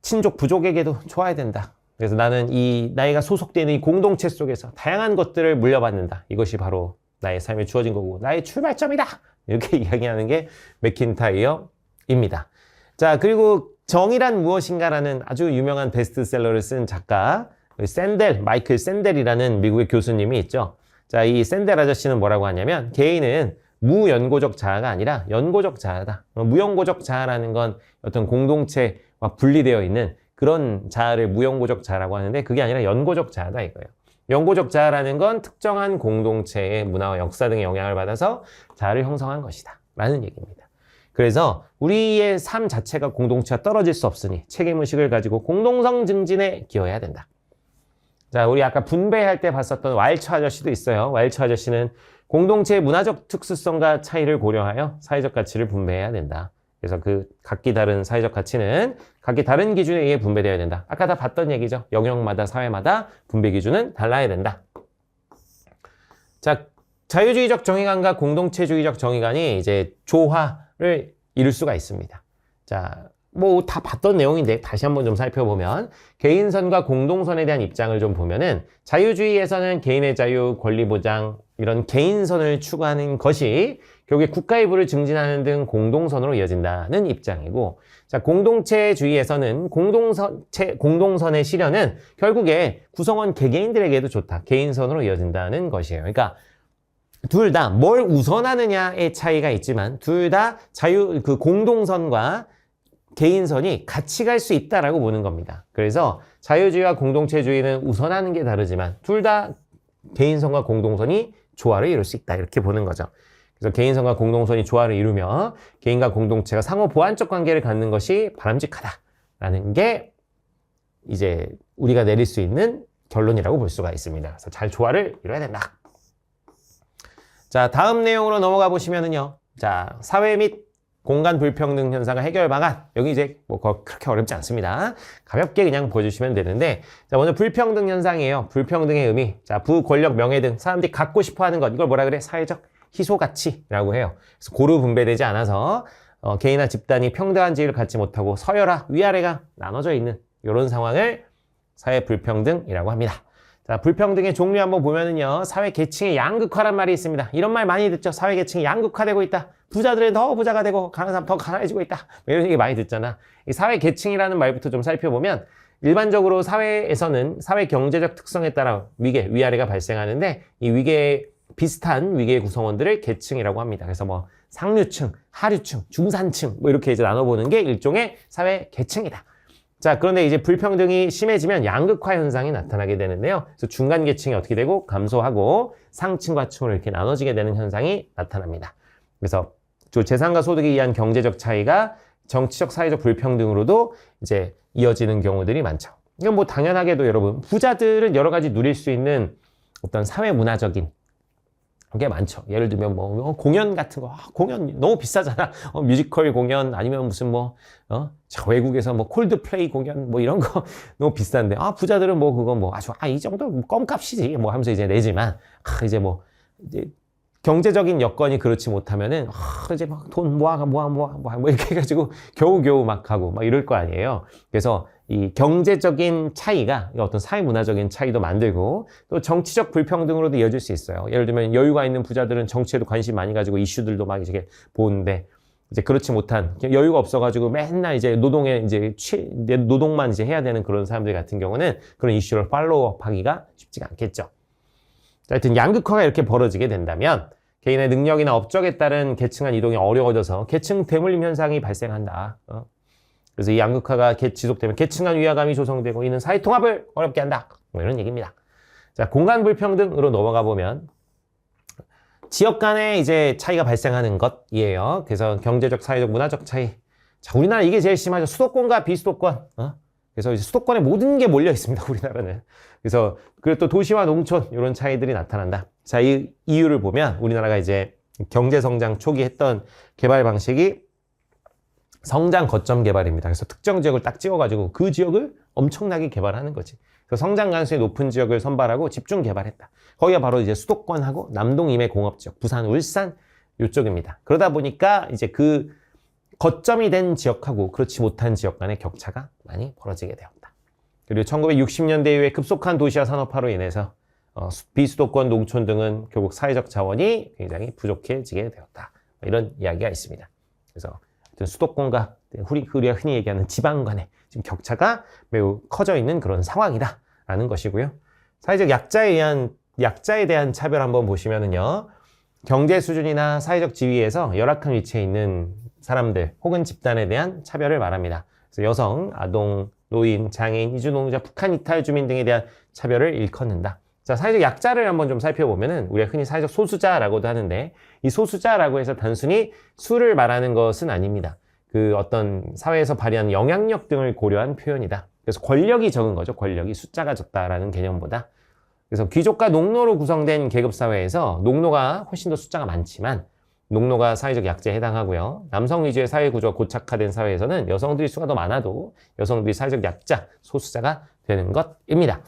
친족, 부족에게도 좋아야 된다. 그래서 나는 나이가 소속되는 이 공동체 속에서 다양한 것들을 물려받는다. 이것이 바로 나의 삶에 주어진 거고 나의 출발점이다. 이렇게 이야기하는 게 맥킨타이어입니다. 자, 그리고 정의란 무엇인가라는 아주 유명한 베스트셀러를 쓴 작가 마이클 샌델이라는 미국의 교수님이 있죠. 자, 이 샌델 아저씨는 뭐라고 하냐면 개인은 무연고적 자아가 아니라 연고적 자아다. 무연고적 자아라는 건 어떤 공동체와 분리되어 있는 그런 자아를 무연고적 자아라고 하는데 그게 아니라 연고적 자아다 이거예요. 연고적 자아라는 건 특정한 공동체의 문화와 역사 등의 영향을 받아서 자아를 형성한 것이다 라는 얘기입니다. 그래서 우리의 삶 자체가 공동체와 떨어질 수 없으니 책임의식을 가지고 공동성 증진에 기여해야 된다. 자, 우리 아까 분배할 때 봤었던 왈츠 아저씨도 있어요. 왈츠 아저씨는 공동체의 문화적 특수성과 차이를 고려하여 사회적 가치를 분배해야 된다. 그래서 그 각기 다른 사회적 가치는 각기 다른 기준에 의해 분배되어야 된다. 아까 다 봤던 얘기죠. 영역마다 사회마다 분배 기준은 달라야 된다. 자, 자유주의적 정의관과 공동체주의적 정의관이 이제 조화를 이룰 수가 있습니다. 자, 뭐 다 봤던 내용인데 다시 한번 좀 살펴보면 개인선과 공동선에 대한 입장을 좀 보면은 자유주의에서는 개인의 자유, 권리 보장 이런 개인선을 추구하는 것이 결국에 국가의 부를 증진하는 등 공동선으로 이어진다는 입장이고, 자, 공동체주의에서는 공동선의 실현은 결국에 구성원 개개인들에게도 좋다. 개인선으로 이어진다는 것이에요. 그러니까 둘 다 뭘 우선하느냐의 차이가 있지만 둘 다 공동선과 개인선이 같이 갈 수 있다라고 보는 겁니다. 그래서 자유주의와 공동체주의는 우선하는 게 다르지만 둘 다 개인선과 공동선이 조화를 이룰 수 있다 이렇게 보는 거죠. 그래서 개인선과 공동선이 조화를 이루며 개인과 공동체가 상호 보완적 관계를 갖는 것이 바람직하다라는 게 이제 우리가 내릴 수 있는 결론이라고 볼 수가 있습니다. 그래서 잘 조화를 이뤄야 된다. 자, 다음 내용으로 넘어가 보시면은요. 자, 사회 및 공간 불평등 현상의 해결 방안. 여기 이제 뭐 그렇게 어렵지 않습니다. 가볍게 그냥 보여주시면 되는데, 자, 먼저 불평등 현상이에요. 불평등의 의미. 자, 부, 권력, 명예 등 사람들이 갖고 싶어 하는 것. 이걸 뭐라 그래? 사회적 희소 가치라고 해요. 그래서 고루 분배되지 않아서 개인이나 집단이 평등한 지위를 갖지 못하고 서열화, 위아래가 나눠져 있는 이런 상황을 사회 불평등이라고 합니다. 자, 불평등의 종류 한번 보면은요, 사회 계층의 양극화란 말이 있습니다. 이런 말 많이 듣죠. 사회 계층이 양극화되고 있다. 부자들은 더 부자가 되고 가난한 사람 더 가난해지고 있다. 이런 얘기 많이 듣잖아. 이 사회 계층이라는 말부터 좀 살펴보면 일반적으로 사회에서는 사회 경제적 특성에 따라 위계, 위아래가 발생하는데 이 위계 비슷한 위계의 구성원들을 계층이라고 합니다. 그래서 뭐 상류층, 하류층, 중산층 뭐 이렇게 이제 나눠보는 게 일종의 사회 계층이다. 자, 그런데 이제 불평등이 심해지면 양극화 현상이 나타나게 되는데요. 그래서 중간 계층이 어떻게 되고 감소하고 상층과 층으로 이렇게 나눠지게 되는 현상이 나타납니다. 그래서 재산과 소득에 의한 경제적 차이가 정치적, 사회적 불평등으로도 이제 이어지는 경우들이 많죠. 이건 뭐 당연하게도 여러분, 부자들은 여러 가지 누릴 수 있는 어떤 사회 문화적인 게 많죠. 예를 들면 뭐 공연 같은 거, 공연 너무 비싸잖아. 뮤지컬 공연 아니면 무슨 뭐 외국에서 뭐 콜드플레이 공연 뭐 이런 거 너무 비싼데 부자들은 뭐 그거 뭐 아주 이 정도 껌값이지 뭐 하면서 이제 내지만 이제 뭐 이제 경제적인 여건이 그렇지 못하면은 이제 막 돈 모아 뭐 이렇게 해가지고 겨우겨우 막 하고 막 이럴 거 아니에요. 그래서 이 경제적인 차이가 어떤 사회 문화적인 차이도 만들고 또 정치적 불평등으로도 이어질 수 있어요. 예를 들면 여유가 있는 부자들은 정치에도 관심 많이 가지고 이슈들도 막 이렇게 보는데 이제 그렇지 못한 여유가 없어가지고 맨날 이제 노동에 이제 노동만 이제 해야 되는 그런 사람들 같은 경우는 그런 이슈를 팔로우하기가 쉽지가 않겠죠. 하여튼 양극화가 이렇게 벌어지게 된다면 개인의 능력이나 업적에 따른 계층 간 이동이 어려워져서 계층 대물림 현상이 발생한다. 그래서 이 양극화가 지속되면 계층 간 위화감이 조성되고 이는 사회 통합을 어렵게 한다. 뭐 이런 얘기입니다. 자, 공간 불평등으로 넘어가 보면 지역 간에 이제 차이가 발생하는 것이에요. 그래서 경제적, 사회적, 문화적 차이. 자, 우리나라 이게 제일 심하죠. 수도권과 비수도권. 그래서 이제 수도권에 모든 게 몰려 있습니다. 우리나라는. 그래서 그리고 또 도시와 농촌 이런 차이들이 나타난다. 자, 이 이유를 보면 우리나라가 이제 경제 성장 초기 했던 개발 방식이 성장 거점 개발입니다. 그래서 특정 지역을 딱 찍어가지고 그 지역을 엄청나게 개발하는 거지. 그래서 성장 가능성이 높은 지역을 선발하고 집중 개발했다. 거기가 바로 이제 수도권하고 남동 임해 공업 지역, 부산, 울산 이쪽입니다. 그러다 보니까 이제 그 거점이 된 지역하고 그렇지 못한 지역 간의 격차가 많이 벌어지게 되었다. 그리고 1960년대 이후에 급속한 도시화 산업화로 인해서 비수도권, 농촌 등은 결국 사회적 자원이 굉장히 부족해지게 되었다. 이런 이야기가 있습니다. 그래서 수도권과 우리가 흔히 얘기하는 지방 간의 지금 격차가 매우 커져 있는 그런 상황이다라는 것이고요. 사회적 약자에 대한 차별 한번 보시면은요. 경제 수준이나 사회적 지위에서 열악한 위치에 있는 사람들 혹은 집단에 대한 차별을 말합니다. 그래서 여성, 아동, 노인, 장애인, 이주노동자, 북한 이탈 주민 등에 대한 차별을 일컫는다. 자, 사회적 약자를 한번 좀 살펴보면은 우리가 흔히 사회적 소수자라고도 하는데 이 소수자라고 해서 단순히 수를 말하는 것은 아닙니다. 그 어떤 사회에서 발휘하는 영향력 등을 고려한 표현이다. 그래서 권력이 적은 거죠. 권력이 숫자가 적다라는 개념보다. 그래서 귀족과 농노로 구성된 계급사회에서 농노가 훨씬 더 숫자가 많지만 농노가 사회적 약자에 해당하고요. 남성 위주의 사회 구조가 고착화된 사회에서는 여성들이 수가 더 많아도 여성들이 사회적 약자, 소수자가 되는 것입니다.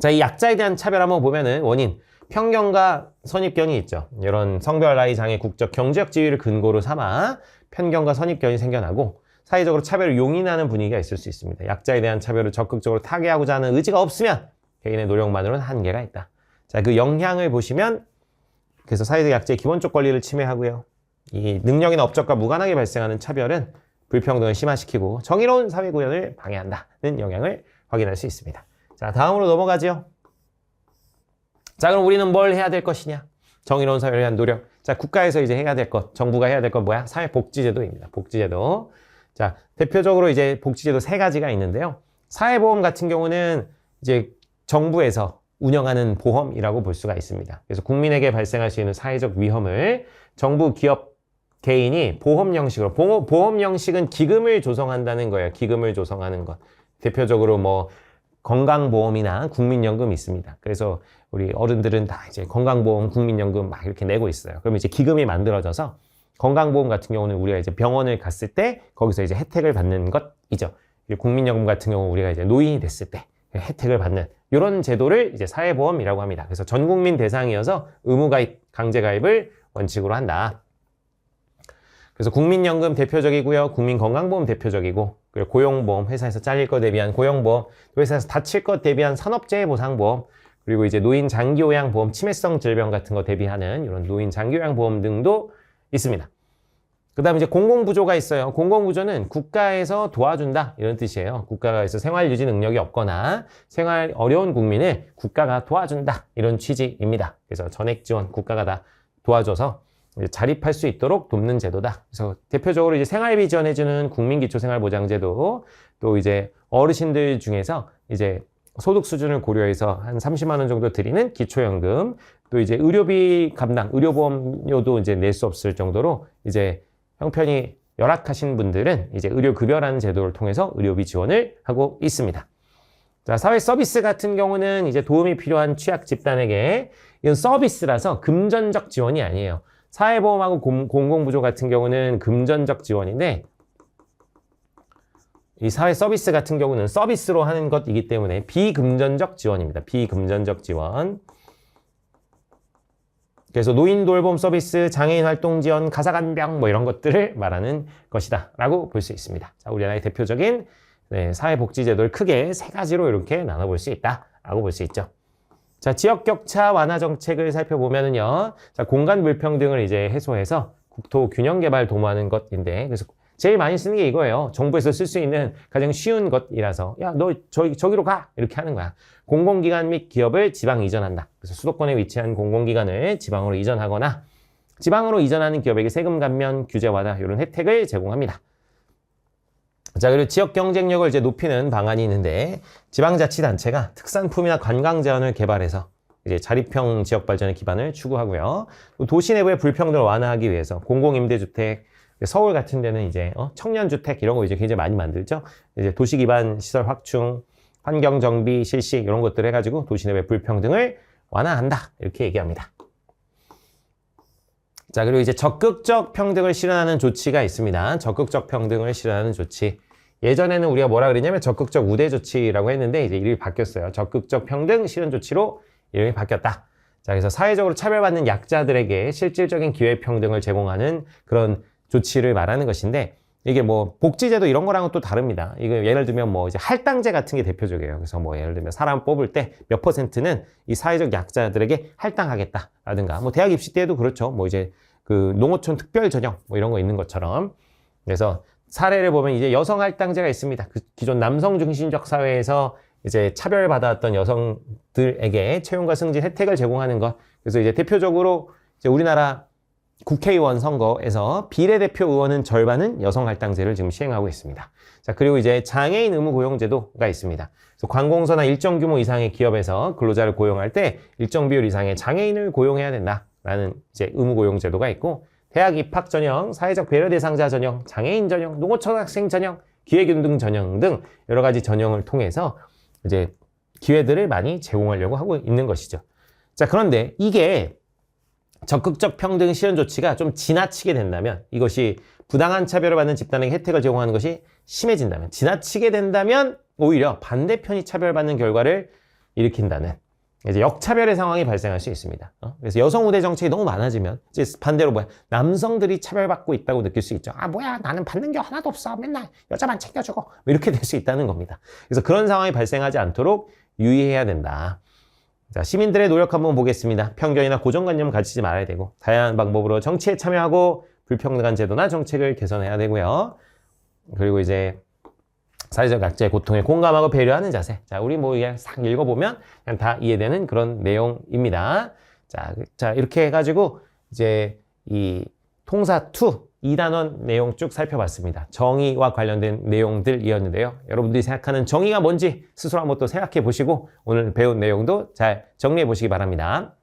자, 이 약자에 대한 차별 한번 보면은 원인, 편견과 선입견이 있죠. 이런 성별, 나이, 장애, 국적, 경제적 지위를 근거로 삼아 편견과 선입견이 생겨나고 사회적으로 차별을 용인하는 분위기가 있을 수 있습니다. 약자에 대한 차별을 적극적으로 타개하고자 하는 의지가 없으면 개인의 노력만으로는 한계가 있다. 자, 그 영향을 보시면 그래서 사회적 약자의 기본적 권리를 침해하고요. 이 능력이나 업적과 무관하게 발생하는 차별은 불평등을 심화시키고 정의로운 사회 구현을 방해한다는 영향을 확인할 수 있습니다. 자, 다음으로 넘어가죠. 자, 그럼 우리는 뭘 해야 될 것이냐? 정의로운 사회를 위한 노력. 자, 국가에서 이제 해야 될 것, 정부가 해야 될 건 뭐야? 사회복지제도입니다. 복지제도. 자, 대표적으로 이제 복지제도 3가지가 있는데요. 사회보험 같은 경우는 이제 정부에서 운영하는 보험이라고 볼 수가 있습니다. 그래서 국민에게 발생할 수 있는 사회적 위험을 정부, 기업, 개인이 보험 형식으로, 보험 형식은 기금을 조성한다는 거예요. 기금을 조성하는 것. 대표적으로 뭐 건강보험이나 국민연금 있습니다. 그래서 우리 어른들은 다 이제 건강보험, 국민연금 막 이렇게 내고 있어요. 그러면 이제 기금이 만들어져서 건강보험 같은 경우는 우리가 이제 병원을 갔을 때 거기서 이제 혜택을 받는 것이죠. 국민연금 같은 경우 우리가 이제 노인이 됐을 때 혜택을 받는 이런 제도를 이제 사회보험이라고 합니다. 그래서 전 국민 대상이어서 의무가입, 강제가입을 원칙으로 한다. 그래서 국민연금 대표적이고요. 국민건강보험 대표적이고, 그리고 고용보험, 회사에서 잘릴 것 대비한 고용보험, 회사에서 다칠 것 대비한 산업재해 보상보험, 그리고 이제 노인 장기요양보험, 치매성 질병 같은 거 대비하는 이런 노인 장기요양보험 등도 있습니다. 그 다음에 이제 공공부조가 있어요. 공공부조는 국가에서 도와준다 이런 뜻이에요. 국가에서 생활유지 능력이 없거나 생활 어려운 국민을 국가가 도와준다 이런 취지입니다. 그래서 전액 지원 국가가 다 도와줘서 자립할 수 있도록 돕는 제도다. 그래서 대표적으로 이제 생활비 지원해주는 국민기초생활보장제도, 또 이제 어르신들 중에서 이제 소득 수준을 고려해서 한 30만 원 정도 드리는 기초연금, 또 이제 의료비 감당, 의료보험료도 이제 낼 수 없을 정도로 이제 형편이 열악하신 분들은 이제 의료급여라는 제도를 통해서 의료비 지원을 하고 있습니다. 자, 사회 서비스 같은 경우는 이제 도움이 필요한 취약 집단에게 이건 서비스라서 금전적 지원이 아니에요. 사회보험하고 공공부조 같은 경우는 금전적 지원인데 이 사회 서비스 같은 경우는 서비스로 하는 것이기 때문에 비금전적 지원입니다. 비금전적 지원. 그래서 노인 돌봄 서비스, 장애인 활동 지원, 가사간병 뭐 이런 것들을 말하는 것이다 라고 볼 수 있습니다. 자, 우리나라의 대표적인 사회복지제도를 크게 세 가지로 이렇게 나눠볼 수 있다 라고 볼 수 있죠. 자, 지역격차 완화 정책을 살펴보면은요. 자, 공간 불평등을 이제 해소해서 국토 균형 개발 도모하는 것인데, 그래서 제일 많이 쓰는 게 이거예요. 정부에서 쓸 수 있는 가장 쉬운 것이라서, 야, 너 저기로 가! 이렇게 하는 거야. 공공기관 및 기업을 지방 이전한다. 그래서 수도권에 위치한 공공기관을 지방으로 이전하거나, 지방으로 이전하는 기업에게 세금 감면, 규제 완화, 이런 혜택을 제공합니다. 자, 그리고 지역 경쟁력을 이제 높이는 방안이 있는데, 지방자치단체가 특산품이나 관광 자원을 개발해서 이제 자립형 지역 발전의 기반을 추구하고요. 또 도시 내부의 불평등을 완화하기 위해서 공공임대주택, 서울 같은 데는 이제 청년주택 이런 거 이제 굉장히 많이 만들죠. 이제 도시 기반 시설 확충, 환경 정비 실시 이런 것들을 해가지고 도시 내부의 불평등을 완화한다 이렇게 얘기합니다. 자, 그리고 이제 적극적 평등을 실현하는 조치가 있습니다. 적극적 평등을 실현하는 조치. 예전에는 우리가 뭐라 그랬냐면 적극적 우대 조치라고 했는데 이제 이름이 바뀌었어요. 적극적 평등 실현 조치로 이름이 바뀌었다. 자, 그래서 사회적으로 차별받는 약자들에게 실질적인 기회 평등을 제공하는 그런 조치를 말하는 것인데, 이게 뭐 복지제도 이런 거랑은 또 다릅니다. 이거 예를 들면 뭐 이제 할당제 같은 게 대표적이에요. 그래서 뭐 예를 들면 사람 뽑을 때 몇 %는 이 사회적 약자들에게 할당하겠다라든가, 뭐 대학 입시 때도 그렇죠. 뭐 이제 그 농어촌 특별 전형 뭐 이런 거 있는 것처럼. 그래서 사례를 보면 이제 여성 할당제가 있습니다. 그 기존 남성 중심적 사회에서 이제 차별받았던 여성들에게 채용과 승진 혜택을 제공하는 것. 그래서 이제 대표적으로 이제 우리나라 국회의원 선거에서 비례대표 의원은 절반은 여성 할당제를 지금 시행하고 있습니다. 자, 그리고 이제 장애인 의무 고용제도가 있습니다. 그래서 관공서나 일정 규모 이상의 기업에서 근로자를 고용할 때 일정 비율 이상의 장애인을 고용해야 된다라는 이제 의무 고용제도가 있고, 대학 입학 전형, 사회적 배려 대상자 전형, 장애인 전형, 농어촌 학생 전형, 기회균등 전형 등 여러 가지 전형을 통해서 이제 기회들을 많이 제공하려고 하고 있는 것이죠. 자, 그런데 이게 적극적 평등 실현 조치가 좀 지나치게 된다면, 이것이 부당한 차별을 받는 집단에게 혜택을 제공하는 것이 심해진다면, 지나치게 된다면 오히려 반대편이 차별받는 결과를 일으킨다는 이제 역차별의 상황이 발생할 수 있습니다. 그래서 여성 우대 정책이 너무 많아지면 이제 반대로 남성들이 차별받고 있다고 느낄 수 있죠. 아, 뭐야, 나는 받는 게 하나도 없어. 맨날 여자만 챙겨주고 이렇게 될 수 있다는 겁니다. 그래서 그런 상황이 발생하지 않도록 유의해야 된다. 자, 시민들의 노력 한번 보겠습니다. 편견이나 고정관념 가지지 말아야 되고, 다양한 방법으로 정치에 참여하고 불평등한 제도나 정책을 개선해야 되고요. 그리고 이제 사회적 약자의 고통에 공감하고 배려하는 자세. 자, 우리 뭐 그냥 싹 읽어보면 그냥 다 이해되는 그런 내용입니다. 자, 이렇게 해가지고 이제 이 통사2 2단원 내용 쭉 살펴봤습니다. 정의와 관련된 내용들이었는데요. 여러분들이 생각하는 정의가 뭔지 스스로 한번 또 생각해 보시고 오늘 배운 내용도 잘 정리해 보시기 바랍니다.